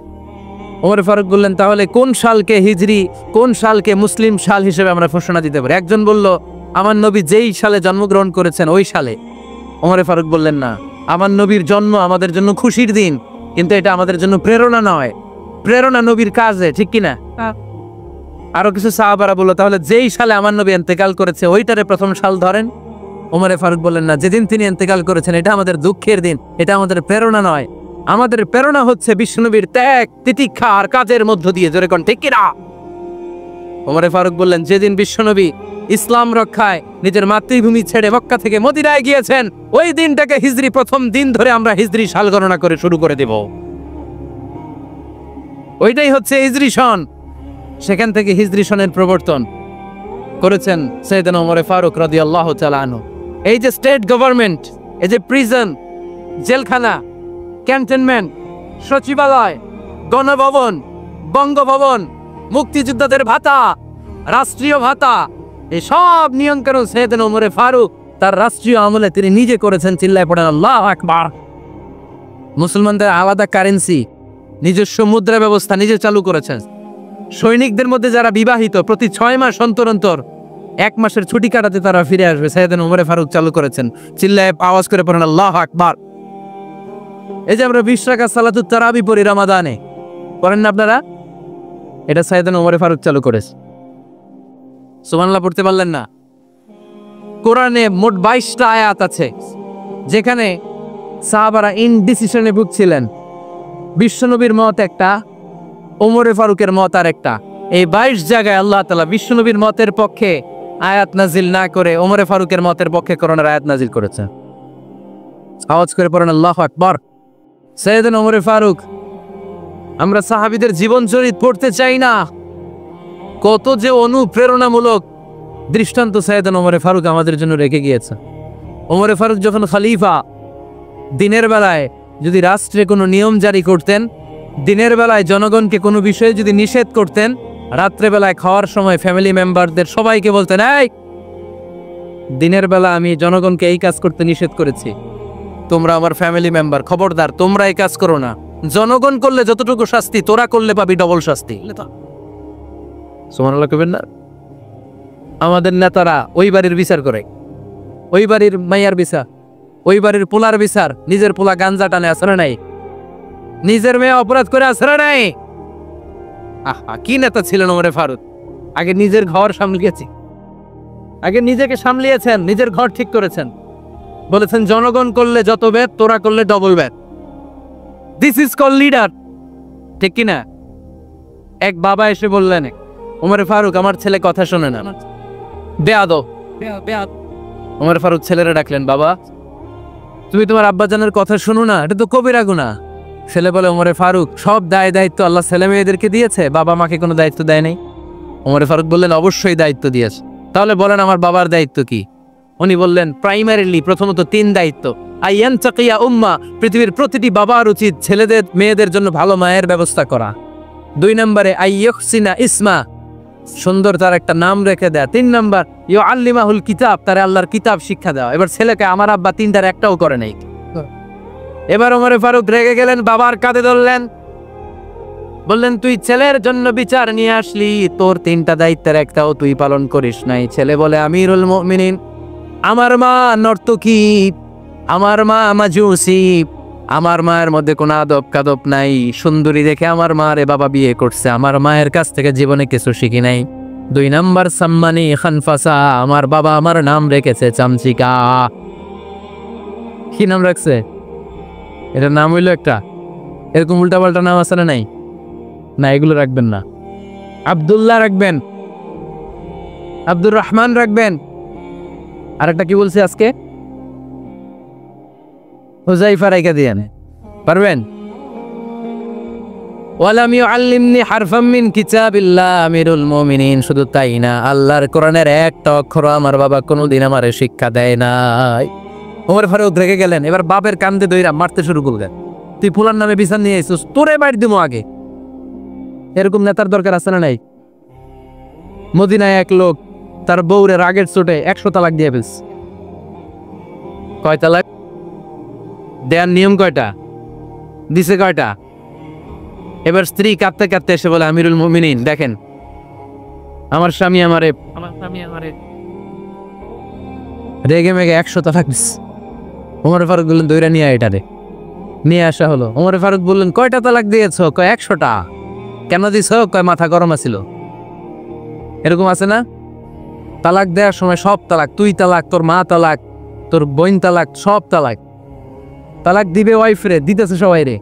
ওমরে ফারুক বললেন, তাহলে কোন সালকে হিজরি, কোন সালকে মুসলিম সাল হিসেবে আমরা ঘোষণা দিতে পারি? একজন বলল, আমার নবী যেই সালে জন্মগ্রহণ করেছেন ওই সালে। ওমরে ফারুক বললেন, না, আমার নবীর জন্ম আমাদের জন্য খুশির দিন, কিন্তু এটা আমাদের জন্য প্রেরণা নয়। প্রেরণা নবীর কাজে, ঠিক কিনা? আরো কিছু সাহাবারা বলল, তাহলে যেই সালে আমার নবী ইন্তেকাল করেছে ওইটারে প্রথম সাল ধরেন। ওমরে ফারুক বললেন, না, যেদিন তিনি ইন্তেকাল করেছেন এটা আমাদের দুঃখের দিন, এটা আমাদের প্রেরণা নয়। আমাদের প্রেরণা হচ্ছে বিশ্বনবীর ত্যাগ, তিতিক্ষা আর কাজের মধ্য দিয়ে। জোরে কোন ঠিক কিনা? ওমরে ফারুক বললেন, যেদিন বিশ্বনবী ইসলাম রক্ষায় নিজের মাতৃভূমি ছেড়ে মক্কা থেকে মদিনায় গিয়েছেন, ওই দিনটাকে হিজরি প্রথম দিন ধরে আমরা হিজরি সাল গণনা করে শুরু করে দেব। ওইটাই হচ্ছে হিজরি সন। সেখান থেকে হিজরি সনের প্রবর্তন করেছেন সাইয়েদনা ওমরে ফারুক রাদিয়াল্লাহু তাআলা আনহু। এই যে স্টেট গভর্নমেন্ট, এই যে প্রিজন, জেলখানা, ক্যান্টনমেন্ট, সচিবালয়, গণভবন, বঙ্গভবন, মুক্তিযোদ্ধাদের ভাতা, রাষ্ট্রীয় ভাতা, এই সব নিয়ন্ত্রণ সাইয়েদনা ওমরে ফারুক তার রাষ্ট্রীয় আমলে তিনি নিজে করেছেন। চিল্লায় পড়েন আল্লাহু আকবার। মুসলমানদের আলাদা কারেন্সি, নিজস্ব মুদ্রা ব্যবস্থা নিজে চালু করেছেন। সৈনিকদের মধ্যে যারা বিবাহিত প্রতি 6 মাস অন্তর অন্তর 1 মাসের ছুটি কাটাতে তারা ফিরে আসবে, সাইয়েদনা ওমর ফারুক চালু করেছেন। চিল্লায় আওয়াজ করে পড়েন আল্লাহু আকবার। এই যে আমরা 20 রাকাত সালাতুত তারাবি পড়ি রমাদানে, পড়েন না আপনারা? এটা সাইয়েদনা ওমর ফারুক চালু করেছে। সুবহানাল্লাহ পড়তে পারলেন না? কোরআনে মোট 22টা আয়াত আছে যেখানে সাহাবারা ইনডিসিশনে ভুগছিলেন। বিশ্বনবীর মত একটা, ওমরে ফারুকের মত আর একটা। এই 22 জায়গায় আল্লাহ তাআলা বিশ্বনবীর মতের পক্ষে আয়াত নাজিল না করে ওমরে ফারুকের মতের পক্ষে কোরআনের আয়াত নাজিল করেছে। আওয়াজ করে পড়েন আল্লাহু আকবার। সাইয়েদনা ওমরে ফারুক, আমরা সাহাবীদের জীবন চরিত পড়তে চাই না, কত যে অনুপ্রেরণামূলক দৃষ্টান্ত সাইয়েদনা ওমরে ফারুক আমাদের জন্য রেখে গিয়েছে। ওমরে ফারুক যখন খলিফা, দিনের বেলায় যদি রাষ্ট্রে কোনো নিয়ম জারি করতেন, দিনের বেলায় জনগণকে কোনো বিষয়ে যদি নিষেধ করতেন, রাত্রে বেলায় খাওয়ার সময় ফ্যামিলি মেম্বারদের সবাইকে বলতেন, এই দিনের বেলা আমি জনগণকে এই কাজ করতে নিষেধ করেছি, তোমরা আমার ফ্যামিলি মেম্বার, খবরদার তোমরা এই কাজ করো না। জনগণ করলে যতটুকু শাস্তি, তোরা করলে পাবি ডবল শাস্তি। সুবহানাল্লাহ কইবেন না? আমাদের নেতারা ওই বাড়ির বিচার করে, ওই বাড়ির মাইয়ার বিচার, ওই বাড়ির পোলার বিচার, নিজের পোলা গাঞ্জা টানে আসরে নাই, নিজের মেয়ে অপরাধ করে আসরে নাই। আহা, কি নেতা ছিলেন ওমরে ফারুক! আগে নিজের ঘর সামলিয়েছি, আগে নিজেকে সামলিয়েছেন, নিজের ঘর ঠিক করেছেন। বলেছেন জনগণ করলে যত ব্যাট, তোরা করলে double bat. This is call leader, ঠিক কিনা? এক বাবা এসে বললেন, ওমরে ফারুক আমার ছেলে কথা শোনে না, বেয়াদব। ওমর ফারুক ছেলেরা ডাকলেন, বাবা তুমি তোমার আব্বাজানের কথা শুনো না, এটা তো কবিরা গুনাহ। ছেলে বলে, ওমরে ফারুক সব দায় দায়িত্ব আল্লাহ ছেলে মেয়েদেরকে দিয়েছে, বাবা মাকে কোনো দায়িত্ব দেয় নাই। ওমরে ফারুক বললেন, অবশ্যই দায়িত্ব দিয়েছে। তাহলে বলেন আমার বাবার দায়িত্ব কি? উনি বললেন, প্রাইমারিলি প্রথমত 3 দায়িত্ব। আইয়ান চাকিয়া উম্মা, পৃথিবীর প্রতিটি বাবার উচিত ছেলেদের মেয়েদের জন্য ভালো মায়ের ব্যবস্থা করা। 2 নম্বরে আইয়ুহসিনা ইসমা, সুন্দর তার একটা নাম রেখে দেয়া। 3 নম্বর ইউআল্লিমাহুল কিতাব, তার আল্লাহর কিতাব শিক্ষা দেওয়া। এবার ছেলেকে আমার আব্বা 3টার একটাও করে নাই। এবার ওমরে ফারুক রেগে গেলেন, বাবার কাঁধে ধরলেন, বললেন তুই ছেলের জন্য বিচার নিয়ে আসলি, তোর 3টা দায়িত্বের একটাও তুই পালন করিস নাই। ছেলে বলে, আমিরুল মুমিনিন, আমার মা নর্তকী, আমার মা মাজুসি, আমার মায়ের মধ্যে কোনো আদব কাদব নাই, সুন্দরী দেখে আমার মা রে বাবা বিয়ে করছে, আমার মায়ের কাছ থেকে জীবনে কিছু শিখি নাই। 2 নম্বর সাম্মানি খানফাসা, আমার বাবা আমার নাম রেখেছে চামচিকা। কি নাম রাখছে? এটার নাম হইলো একটা, এরকম উল্টাপাল্টা নাম আছে না? নাই না, এগুলো রাখবেন না। আব্দুল্লাহ রাখবেন, আব্দুর রহমান রাখবেন। আরেকটা কি বলছে আজকে? হুজাইফা রাইখা দিয়েন, পারবেন? ওয়ালাম ইউআল্লিমনি হারফাম মিন কিতাবিল্লাহ আমিরুল মুমিনিন, শুধু তাই না, আল্লাহর কোরআনের একটা অক্ষর আমার বাবা কোনোদিন আমারে শিক্ষা দেয় নাই। ওমর ফারুক রেগে গেলেন, এবার বাপের কান্দে দইরা মারতে শুরু করলেন। তুই ফুলার নামে বিচার নিয়ে আইছিস, তোরে বাইর দিমু আগে। এরকম নেতার দরকার আছে না নাই? মদিনায় এক লোক তার বউরে রাগের চোটে 100 তালাক দিয়ে ফেলছে। কয় তালাক দেয়ার নিয়ম কয়টা? দিছে কয়টা? এবার স্ত্রী কাঁদতে কাঁদতে এসে বলে, আমিরুল মুমিনিন দেখেন, আমার স্বামী আমারে রেগে মেগে 100 তালাক দিছে। ওমর ফারুক বললেন, দইরা নিয়ে আয়, এটারে নিয়ে আসা হলো। ওমর ফারুক বললেন, কয়টা তালাক দিয়েছো? কয় 100টা। কেন দিছ? কয় মাথা গরম আছিল। এরকম আছে না? তালাক দেওয়ার সময় সব তালাক, তুই তালাক, তোর মা তালাক, তোর বোন তালাক, সব তালাক। তালাক দিবে ওয়াইফ রে, দিতেছে সবাই রে।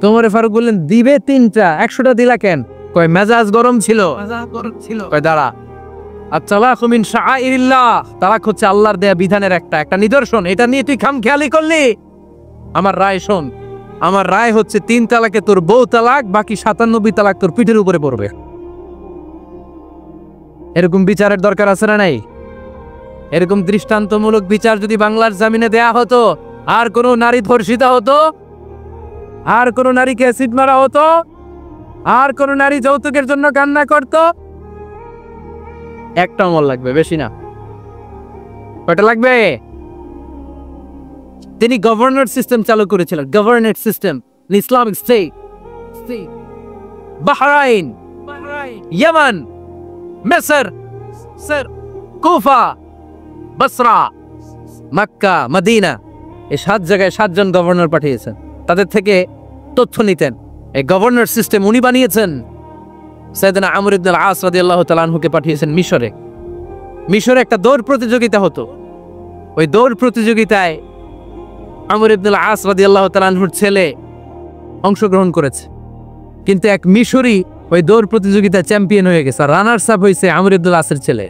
ওমর ফারুক বললেন, দিবে 3টা, 100টা দিলা কেন? কয় মেজাজ গরম ছিল। কয় দাঁড়া, আত-তালাকু মিন শাআইরিল্লাহ, তালাক হচ্ছে আল্লাহর দেয়া বিধানের একটা নিদর্শন, এটা নিয়ে তুই খামখেয়ালি করলি। আমার রায় শোন, আমার রায় হচ্ছে 3 তালাকে তোর বউ তালাক, বাকি 97 তালাক তোর পিঠের উপরে পড়বে। এরকম বিচারের দরকার আছে না নাই? এরকম দৃষ্টান্তমূলক বিচার যদি বাংলার জমিনে দেয়া হতো, আর কোন নারী ধর্ষিতা হতো, আর কোন নারীকে অ্যাসিড মারা হতো, আর কোন নারী যৌতুকের জন্য কান্না করত, একটা আমল লাগবে, বেশি না। কয়টা লাগবে? তিনি গভর্নর সিস্টেম চালু করেছিলেন, governor system, Islamic state. Bahrain, Yemen, মিসর, কুফা, বসরা, মক্কা, মদিনা, এই 7 জায়গায় 7 জন গভর্নর পাঠিয়েছেন, তাদের থেকে তথ্য নিতেন। এই গভর্নর সিস্টেম উনি বানিয়েছেন। সাইয়েদনা আমর ইবনে আল আস রাদিয়াল্লাহু তাআলা আনহুকে পাঠিয়েছেন মিশরে। মিশরে একটা দৌড় প্রতিযোগিতা হতো। ওই দৌড় প্রতিযোগিতায় আমর ইবনে আল আস রাদিয়াল্লাহু তাআলা আনহুর ছেলে অংশগ্রহণ করেছে, কিন্তু এক মিশরি ওই দৌড় প্রতিযোগিতায় চ্যাম্পিয়ন হয়ে গেছে। রানার্স আপ হয়েছে আমর ইবনে আল আসের ছেলে।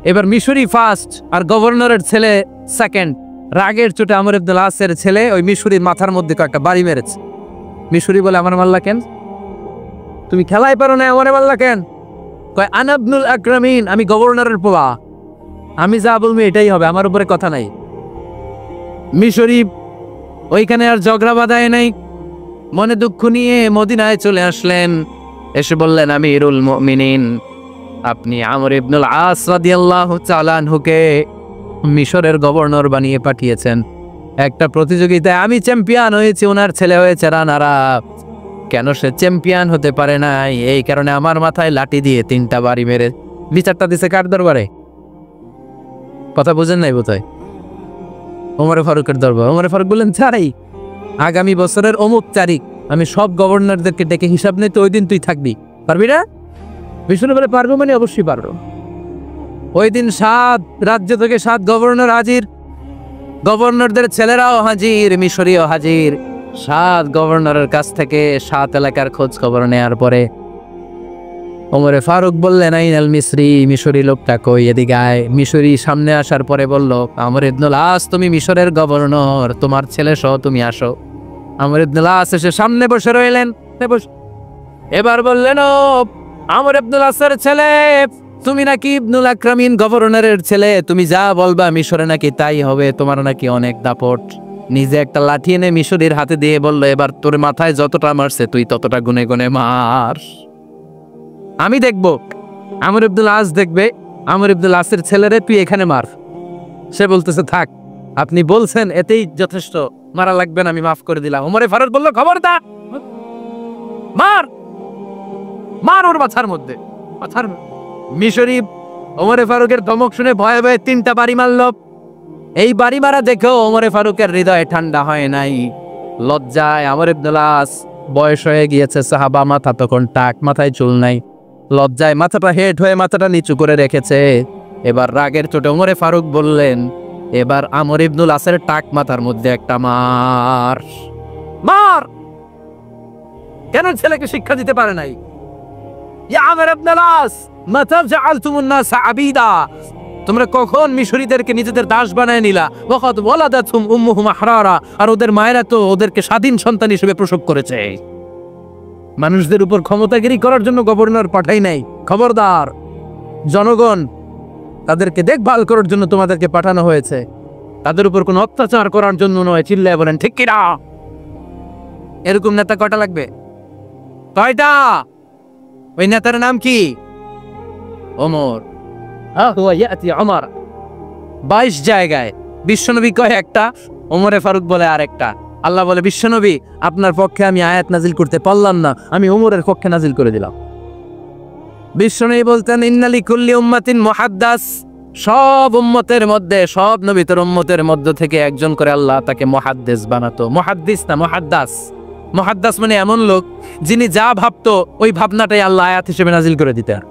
এবার মিশরি ফার্স্ট আর গভর্নরের ছেলে সেকেন্ড। রাগের চোটে আমর ইবনে আল আসের ছেলে ওই মিশরির মাথার মধ্যে কয়েকটা বাড়ি মেরেছে। মিশরি বলে, আমার মাল্লা কেন? তুমি খেলাই পারো না, আমার মাল্লা কেন? কয়, আনা ইবনুল আকরামিন, আমি গভর্নরের পোলা, আমি যা বলবো এটাই হবে, আমার উপরে কথা নাই। মিশরি ওইখানে আর ঝগড়া বাঁধায় নাই, মনে দুঃখ নিয়ে মদিনায় চলে আসলেন। এসে বললেন, আমিরুল মুমিনিন, আপনি আমর ইবনুল আস রাদিয়াল্লাহু তাআলা আনহুকে মিশরের গভর্নর বানিয়ে পাঠিয়েছেন। একটা প্রতিযোগিতায় আমি চ্যাম্পিয়ন হয়েছি, ওনার ছেলে হয়েছে রানার আপ। কেন সে চ্যাম্পিয়ন হতে পারে নাই? এই কারণে আমার মাথায় লাঠি দিয়ে 3টা বাড়ি মেরে বিচারটা দিছে কার দরবারে? কথা বুঝেন নাই বোধহয়? ওমরে ফারুকের দরবার। ওমরে ফারুক বললেন, ছাড়াই আগামী বছরের অমুক তারিখ আমি সব গভর্নরদেরকে ডেকে হিসাব নেই, তো ওই দিন তুই থাকবি, পারবি না? বিষ্ণু বলে, পারবো মানে অবশ্যই পারবো। ওই দিন 7 রাজ্য থেকে 7 গভর্নর হাজির, গভর্নরদের ছেলেরাও হাজির, মিশরীয় হাজির। 7 গভর্নরের কাছ থেকে 7 এলাকার খোঁজ খবর নেয়ার পরে ওমরে ফারুক বললেন, আইনাল মিসরি, মিশরি লোকটা কই, এদিকে আয়। মিশরি সামনে আসার পরে বলল, আমর ইবনুল আস, তুমি মিশরের গভর্নর, তোমার ছেলে সহ তুমি আসো। আমর ইবনুল আস এসে সামনে বসে রইলেন। এবার বললেন, ও আমর ইবনুল আসের ছেলে, তুমি নাকি ইবনুল আকরামিন গভর্নরের ছেলে, তুমি যা বলবা মিশরে নাকি তাই হবে, তোমার নাকি অনেক দাপট। নিজে একটা লাঠি এনে মিশরীর হাতে দিয়ে বলল, এবার তোর মাথায় যতটা মারছে তুই ততটা গুনে গুনে মার, আমি দেখব। আমর ইবনুল আস দেখবে, আমর ইবনুল আসের ছেলেরে তুই এখানে মার। সে বলতেছে, থাক, আপনি বলছেন এতেই যথেষ্ট, মারা লাগবে না, আমি মাফ করে দিলাম। ওমরে ফারুক বলল, খবরদার, মার, মার ওর মাথার মধ্যে, মাথার। মিশরি ওমরে ফারুকের ধমক শুনে ভয়ে ভয়ে 3টা বাড়ি মারল। এই বাড়ি মারা দেখেও ওমরে ফারুকের হৃদয় ঠান্ডা হয় নাই। লজ্জায় আমর ইবনুল আস, বয়স হয়ে গিয়েছে, সাহাবা, মাথা তখন টাক, মাথায় চুল নাই, লজ্জায় মাথাটা হেট হয়ে মাথাটা নিচু করে রেখেছে। এবার রাগের চোটে ওমরে ফারুক বললেন, এবার আমর ইবনুল আসের টাক মাথার মধ্যে একটা মার, মার। কেন ছেলেকে শিক্ষা দিতে পারে নাই? ইয়া আমর ইবনুল আস, মাতা জাআলতুমুন নাস আবিদা, তোমরা কখন মিশরীদেরকে নিজেদের দাস বানায় নিলা? ওয়াকাদ ওয়ালাদাতুহুম উম্মুহুম আহরারা, আর ওদের মায়েরা তো ওদেরকে স্বাধীন সন্তান হিসেবে প্রসব করেছে। মানুষদের উপর ক্ষমতাগিরি করার জন্য গভর্নর পাঠাই নাই। খবরদার, জনগণ তাদেরকে দেখভাল করার জন্য তোমাদেরকে পাঠানো হয়েছে, তাদের উপর কোনো অত্যাচার করার জন্য নয়। চিল্লায় বলেন ঠিক কিনা? এরকম নেতা কয়টা লাগবে? কয়টা? ওই নেতার নাম কি? ওমর। 22 জায়গায় বিশ্বনবী কয় একটা, ওমরে ফারুক বলে আরেকটা। আল্লাহ বলে, বিশ্বনবী, আপনার পক্ষে আমি আয়াত নাজিল করতে পারলাম না, আমি ওমরের পক্ষে নাজিল করে দিলাম। বিশ্বনবী বলতেন, ইন্নালি কুল্লি উম্মাতিন মুহাদ্দাস, সব উম্মতের মধ্যে, সব নবীর উম্মতের মধ্য থেকে একজন করে আল্লাহ তাকে মুহাদ্দিস বানাতো। মুহাদ্দিস না, মুহাদ্দাস। মুহাদ্দাস মানে এমন লোক যিনি যা ভাবতো ওই ভাবনাটাই আল্লাহ আয়াত হিসেবে নাজিল করে দিতেন।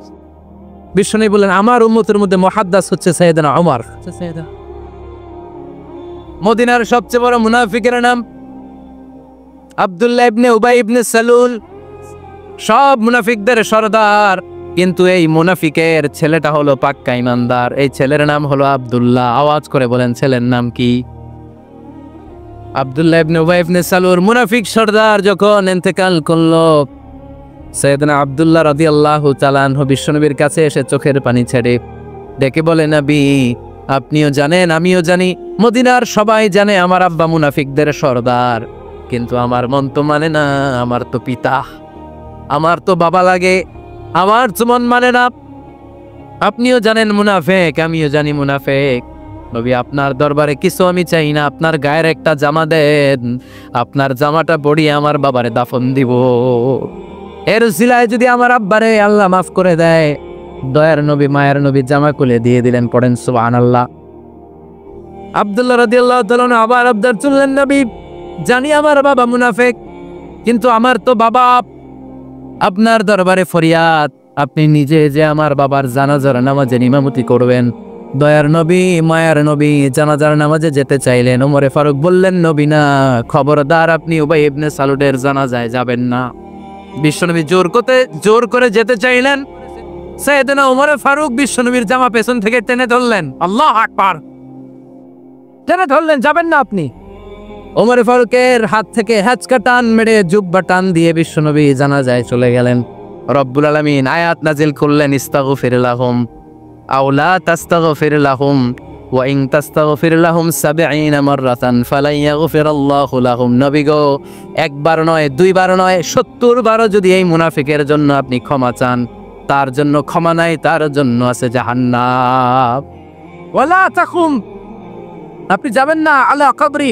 বিশ্বনবী বললেন, আমার উম্মতের মধ্যে মুহাদ্দাস হচ্ছে সাইয়েদনা ওমর। মদিনার সবচেয়ে বড় মুনাফিকের নাম আব্দুল্লাহ ইবনে উবাই ইবনে সালুল, সব মুনাফিকদের সরদার। কিন্তু এই মুনাফিকের ছেলেটা হলো পাক্কা ইমানদার। এই ছেলের নাম হলো আব্দুল্লাহ। আওয়াজ করে বলেন, ছেলের নাম কি? আব্দুল্লাহ ইবনে উবাই ইবনে সালুল। মুনাফিক সরদার যখন ইন্তেকাল করলো, সাইয়েদনা আব্দুল্লাহ রাদিয়াল্লাহু তাআলা আনহু বিশ্বনবীর কাছে এসে চোখের পানি ছেড়ে ডেকে বলে, নবী, আপনিও জানেন, আমিও জানি, মদিনার সবাই জানে আমার আব্বা মুনাফিকদের সরদার, কিন্তু আমার মন তো মানে না, আমার তো পিতা, আমার তো বাবা লাগে, আমার তো মন মানে না। আপনিও জানেন মুনাফিক, আমিও জানি মুনাফিক, নবী আপনার দরবারে কিছু আমি চাই না, আপনার গায়ের একটা জামা দেন, আপনার জামাটা পরিয়ে আমার বাবারে দাফন দিব। এর উসিলায় যদি আমার আব্বারে আল্লাহ মাফ করে দেয়, দয়ার নবী মায়ের নবী জামা খুলে দিয়ে দিলেন। পড়েন সুবহানাল্লাহ। আব্দুল্লাহ রাদিয়াল্লাহু তাআলা আবার আবদার চললেন, নবী জানি আমার বাবা মুনাফিক, কিন্তু আমার তো বাবা, আপনার দরবারে ফরিয়াদ, আপনি নিজে যে আমার বাবার জানাজার নামাজে ইমামতি করবেন। দয়ার নবী মায়ার নবী জানাজার নামাজে যেতে চাইলেন। ওমরে ফারুক বললেন, নবী না, খবরদার আপনি উবাই ইবনে সালুলের জানাজায় যাবেন না। বিশ্বনবী জোর করে যেতে চাইলেন। সাইয়েদনা ওমরে ফারুক বিশ্বনবীর জামা পেছন থেকে টেনে ধরলেন। আল্লাহু আকবার, টেনে ধরলেন, যাবেন না আপনি। ওমরে ফারুকের হাত থেকে হ্যাচকা টান মেরে জুব্বা টান দিয়ে বিশ্বনবী জানাজায় চলে গেলেন। রব্বুল আলামিন আয়াত নাজিল করলেন, ইস্তাগফির লাহুম আও লা তাস্তাগফির লাহুম ওয়া ইন তাস্তাগফির লাহুম ৭০ মাররাতান ফালান ইয়াগফিরাল্লাহু লাহুম। নবী গো, একবার নয়, দুইবার নয়, ৭০ বার যদি এই মুনাফিকের জন্য আপনি ক্ষমা চান, তার জন্য ক্ষমা নাই, তার জন্য আছে জাহান্নাম। ওয়ালা তাকুম, আপনি যাবেন না আলা কবরি,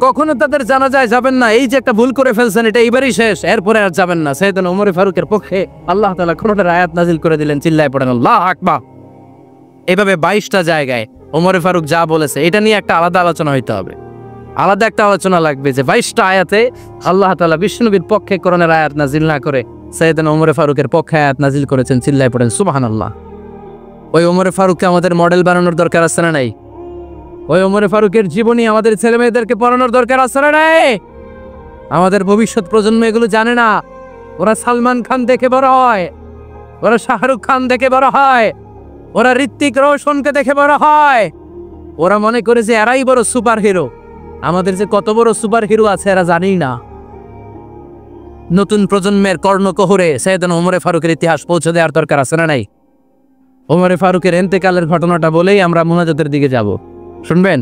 কখনো তাদের জানাজায় যাবেন না। এই যে একটা ভুল করে ফেলছেন, এটা এইবারই শেষ, এরপরে আর যাবেন না। সাইয়েদনা ওমর ফারুকের পক্ষে আল্লাহ তাআলা কোরআনের আয়াত নাজিল করে দিলেন। চিল্লায় পড়েন আল্লাহু আকবার। এভাবে 22টা জায়গায় ওমর ফারুক যা বলেছে, এটা নিয়ে একটা আলাদা আলোচনা হইতে হবে, আলাদা একটা আলোচনা লাগবে যে 22টা আয়াতে আল্লাহ তাআলা বিশ্বনবীর পক্ষে কোরআনের আয়াত নাজিল না করে সাইয়েদনা ওমর ফারুকের পক্ষে আয়াত নাজিল করেছেন। চিল্লায় পড়েন সুবহানাল্লাহ। ওই ওমর ফারুককে আমাদের মডেল বানানোর দরকার আছে না নাই? ওই ওমরে ফারুকের জীবনী আমাদের ছেলে মেয়েদেরকে পড়ানোর দরকার আছে না নাই? আমাদের ভবিষ্যৎ প্রজন্ম এগুলো জানে না। ওরা সালমান খান দেখে বড় হয়, ওরা শাহরুখ খান দেখে বড় হয়, ওরা ঋত্বিক রোশনকে দেখে বড় হয়। ওরা মনে করে যে এরাই বড় সুপার হিরো। আমাদের যে কত বড় সুপার হিরো আছে এরা জানেই না। নতুন প্রজন্মের কর্ণকোহরে সাইয়েদনা ওমরে ফারুকের ইতিহাস পৌঁছে দেওয়ার দরকার আছে না নাই? ওমরে ফারুকের ইন্তেকালের ঘটনাটা বলেই আমরা মুনাজাতের দিকে যাব। শুনবেন?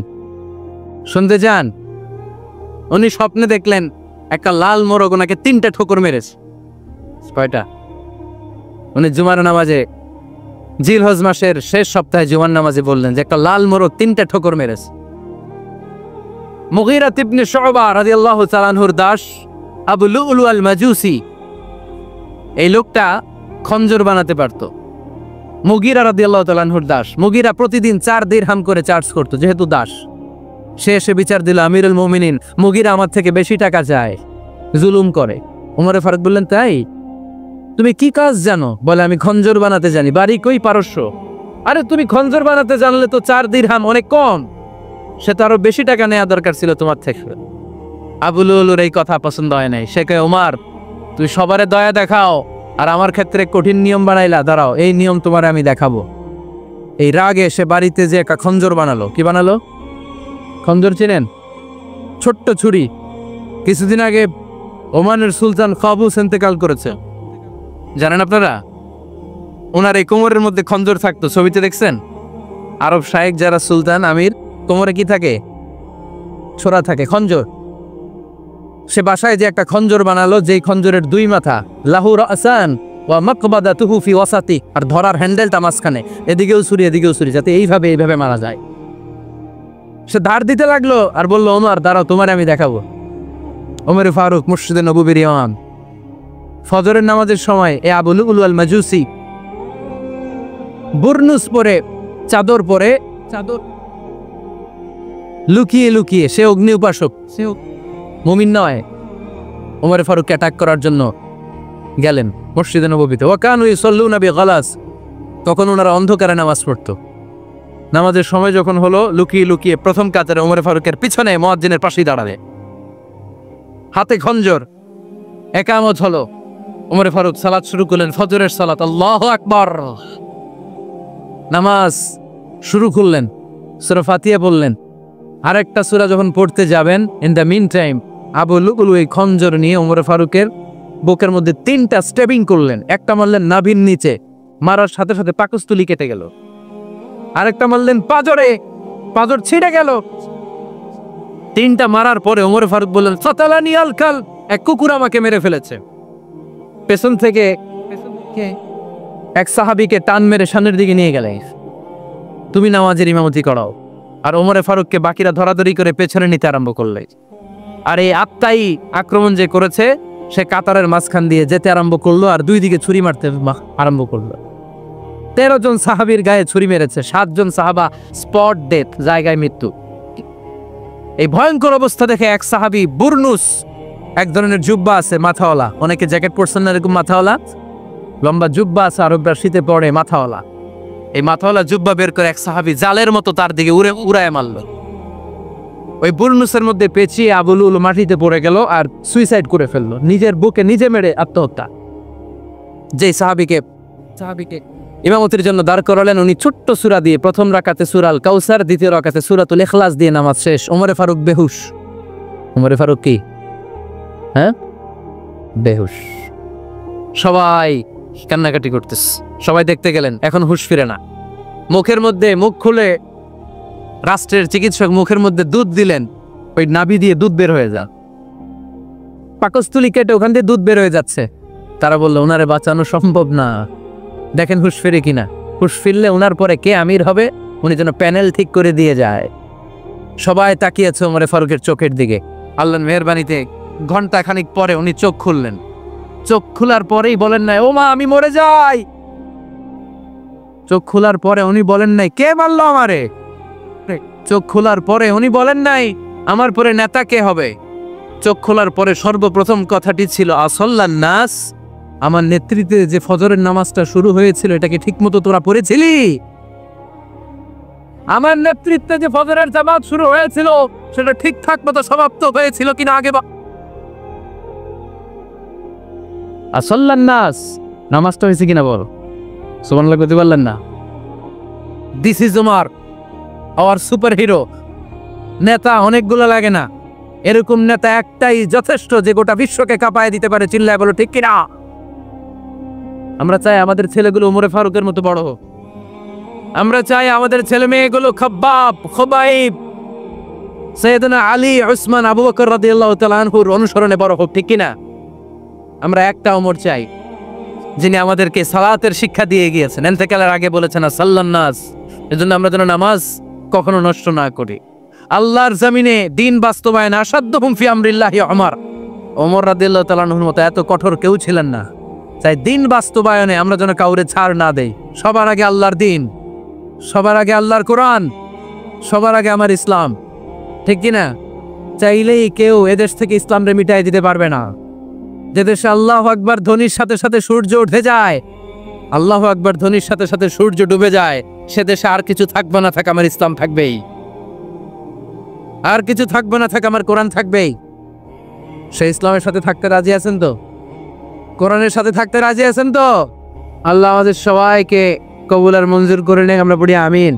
শুনতে যান। উনি স্বপ্নে দেখলেন একটা লাল মোরগ ওনাকে 3টা ঠোকর মেরেছে। কয়টা? উনি জুমার নামাজে, জিলহজ মাসের শেষ সপ্তাহে জুমার নামাজে বললেন যে একটা লাল মোরগ 3টা ঠোকর মেরেছে। মুগীরা ইবনে শুবা রাদিয়াল্লাহু তাআলা আনহুর দাস আবু লুলু আল মাজুসি, এই লোকটা খঞ্জর বানাতে পারত। মুগীরা রাদিয়াল্লাহু তাআলা আনহুর দাস। মুগীরা প্রতিদিন 4 দিরহাম করে চার্জ করত, যেহেতু দাস। সে এসে বিচার দিল, আমিরুল মুমিনিন, মুগীরা আমার থেকে বেশি টাকা চায়, জুলুম করে। ওমরে ফারুক বললেন, তাই? তুমি কি কাজ জানো? বলে, আমি খঞ্জর বানাতে জানি। বাড়ি কই? পারস্য। আরে তুমি খঞ্জর বানাতে জানলে তো 4 দিরহাম অনেক কম, সে তো আরো বেশি টাকা নেওয়া দরকার ছিল তোমার থেকে। আবু লুলুর এই কথা পছন্দ হয় নাই। সে কয়, ওমর তুই সবারে দয়া দেখাও, আর আমার ক্ষেত্রে কঠিন নিয়ম বানাইলা, দাঁড়াও এই নিয়ম তোমার আমি দেখাবো। এই রাগে সে বাড়িতে যে একটা খঞ্জর বানালো। কি বানালো? খঞ্জর চিনেন? ছোট্ট ছুরি। কিছুদিন আগে ওমানের সুলতান কাবুস ইন্তেকাল করেছে, জানেন আপনারা? ওনার এই কোমরের মধ্যে খঞ্জর থাকতো, ছবিতে দেখছেন? আরব শায়েক যারা সুলতান আমির, কোমরে কি থাকে? ছোরা থাকে, খঞ্জর। সে বাসায় যে একটা খঞ্জর বানালো, যেই খঞ্জরের 2 মাথা, লাহু রাসান ওয়া মাকবাদাতুহু ফি ওয়াসাতি, আর ধরার হ্যান্ডেলটা মাঝখানে, এদিকেও ছুরি এদিকেও ছুরি, যাতে এইভাবে মারা যায়। সে ধার দিতে লাগলো আর বলল, ওমর দাঁড়াও তোমারে আমি দেখাবো। ওমর ফারুক মসজিদে নববীর ইমাম, ফজরের নামাজের সময় এ আবু লুলু আল মাজুসি বুরনুস পরে, চাদর পরে, চাদর লুকিয়ে লুকিয়ে, সে অগ্নি উপাসক, সে মুমিন নয়। ওমর ফারুক অ্যাটাক করার জন্য গেলেন মসজিদে নববীতে। ওয়া কানু ইউসাল্লুনা বিগালাস, তখন ওনারা অন্ধকারে নামাজ পড়তো। নামাজের সময় যখন হলো, লুকিয়ে লুকিয়ে প্রথম কাতারে ওমর ফারুকের পিছনে মুয়াজ্জিনের পাশেই দাঁড়াবে, হাতে খঞ্জর। ইকামত হলো, ওমর ফারুক সালাত শুরু করলেন, ফজরের সালাত। আল্লাহু আকবার। নামাজ শুরু করলেন, সূরা ফাতিহা বললেন। আরেকটা সূরা যখন পড়তে যাবেন, in the meantime Abu লুলু এই খঞ্জর নিয়ে ওমর ফারুকের বুকের মধ্যে 3টা স্টেবিং করলেন। একটা মারলেন নাভির নিচে, মারার সাথে সাথে পাকস্থলী কেটে গেল। আরেকটা মারলেন পাজরে, পাজর ছিঁড়ে গেল। 3টা মারার পরে ওমর ফারুক বললেন, ফাতালানি আল কাল, এক কুকুর আমাকে মেরে ফেলেছে। পেছন থেকে এক সাহাবীকে টান মেরে সামনের দিকে নিয়ে গেলেন। তুমি নামাজের ইমামতি করাও। আর ওমরে ফারুককে বাকিরা ধরাধরি করে পেছনে নিতে আরম্ভ করলে। আর এই আত্মাই আক্রমণ যে করেছে, সে কাতারের মাঝখান দিয়ে যেতে আরম্ভ করলো আর দুই দিকে ছুরি মারতে আরম্ভ করলো। 13 জন সাহাবীর গায়ে ছুরি মেরেছে, 7 জন সাহাবা স্পট ডেথ, জায়গায় মৃত্যু। এই ভয়ঙ্কর অবস্থা দেখে এক সাহাবী বুরনুস, এক ধরনের জুব্বা আছে মাথাওয়ালা, অনেকে জ্যাকেট পরছেন না এরকম মাথাওয়ালা, লম্বা জুব্বা আছে আরবরা শীতে পরে মাথাওয়ালা, এই মাথাওয়ালা জুব্বা বের করে এক সাহাবী জালের মতো তার দিকে উড়ায় মারল। ওই বুরনুসের মধ্যে পেঁচিয়ে আবু লুলু মাটিতে পড়ে গেল আর সুইসাইড করে ফেললো, নিজের বুকে নিজে মেরে আত্মহত্যা। যে সাহাবীকে ইমামতির জন্য দাঁড় করালেন, উনি ছোট্ট সূরা দিয়ে প্রথম রাকাতে সূরা আল কাউসার, দ্বিতীয় রাকাতে সূরাতুল ইখলাস দিয়ে নামাজ শেষ। ওমরে ফারুক বেহুশ। ওমরে ফারুক কি বেহুশ। সবাই কান্নাকাটি করতেছে, সবাই দেখতে গেলেন, এখন হুঁশ ফিরে না। মুখের মধ্যে মুখ খুলে রাষ্ট্রের চিকিৎসক মুখের মধ্যে দুধ দিলেন, ওই নাভি দিয়ে দুধ বের হয়ে যান, পাকস্থলী কেটে ওখান দিয়ে দুধ বের হয়ে যাচ্ছে। তারা বললো ওনারে বাঁচানো সম্ভব না, দেখেন হুঁশ ফিরে কিনা। হুঁশ ফিরলে ওনার পরে কে আমির হবে, উনি যেন প্যানেল ঠিক করে দিয়ে যায়। সবাই তাকিয়েছে ওমরে ফারুকের চোখের দিকে। আল্লাহর মেহেরবানিতে ঘন্টা খানিক পরে উনি চোখ খুললেন। চোখ খোলার পরেই বলেন নাই ও মা আমি মরে যাই। চোখ খোলার পরে উনি বলেন নাই কে মারলো আমারে। চোখ খোলার পরে উনি বলেন নাই আমার পরে নেতা কে হবে। চোখ খোলার পরে সর্বপ্রথম কথাটি ছিল আসল্লান নাস, আমার নেতৃত্বে যে ফজরের নামাজটা শুরু হয়েছিল এটা কি ঠিক মতো তোরা পড়েছিলি? আমার নেতৃত্বে যে ফজরের জামাত শুরু হয়েছিল সেটা ঠিকঠাক মতো সমাপ্ত হয়েছিল কিনা আগে আসল্লান নাস, নামাজটা হয়েছে কিনা বল। সুবহানাল্লাহ বলতে পারলেন না? This is Umar, hour super hero. নেতা অনেকগুলো লাগে না, এরকম নেতা একটাই যথেষ্ট যে গোটা বিশ্বকে কাঁপায় দিতে পারে। চিল্লায় বলো ঠিক কিনা? আমরা চাই আমাদের ছেলেগুলো ওমরে ফারুকের মতো বড় হোক। আমরা চাই আমাদের ছেলে মেয়েগুলো খাব্বাব, খুবাইব, সাইয়েদনা আলী, উসমান, আবু বকর রাদিয়াল্লাহু তাআলা আনহুর অনুসরণে বড় হোক, ঠিক কিনা? আমরা একটা ওমর চাই যিনি আমাদেরকে সালাতের শিক্ষা দিয়ে গিয়েছেন, ইন্তেকালের আগে বলেছেন সাল্লান নাস। এজন্য আমরা যেন নামাজ কখনো নষ্ট না করি। আল্লাহর জমিনে দিন বাস্তবায়ন আসাদ্দুহুম ফি আমরিল্লাহি ওমর রাদিয়াল্লাহু তাআলা আনহুর মতো এত কঠোর কেউ ছিলেন না। তাই দিন বাস্তবায়নে আমরা যেন কাউরে ছাড় না দেই। সবার আগে আল্লাহর দিন, সবার আগে আল্লাহর কোরআন, সবার আগে আমার ইসলাম, ঠিক কিনা? চাইলেই কেউ এদেশ থেকে ইসলামরে মিটাই দিতে পারবে না। যে দেশে আল্লাহু আকবার ধ্বনির সাথে সাথে সূর্য উঠে যায়, আল্লাহু আকবার ধ্বনির সাথে সাথে সূর্য ডুবে যায়, সে দেশে আর কিছু থাকবে না থাক আমার ইসলাম থাকবেই, আর কিছু থাকবে না থাক আমার কোরআন থাকবেই। সে ইসলামের সাথে থাকতে রাজি আছেন তো? কোরআনের সাথে থাকতে রাজি আছেন তো? আল্লাহ আমাদের সবাইকে কবুল আর মঞ্জুর করে নেন। আমরা পড়ি আমিন।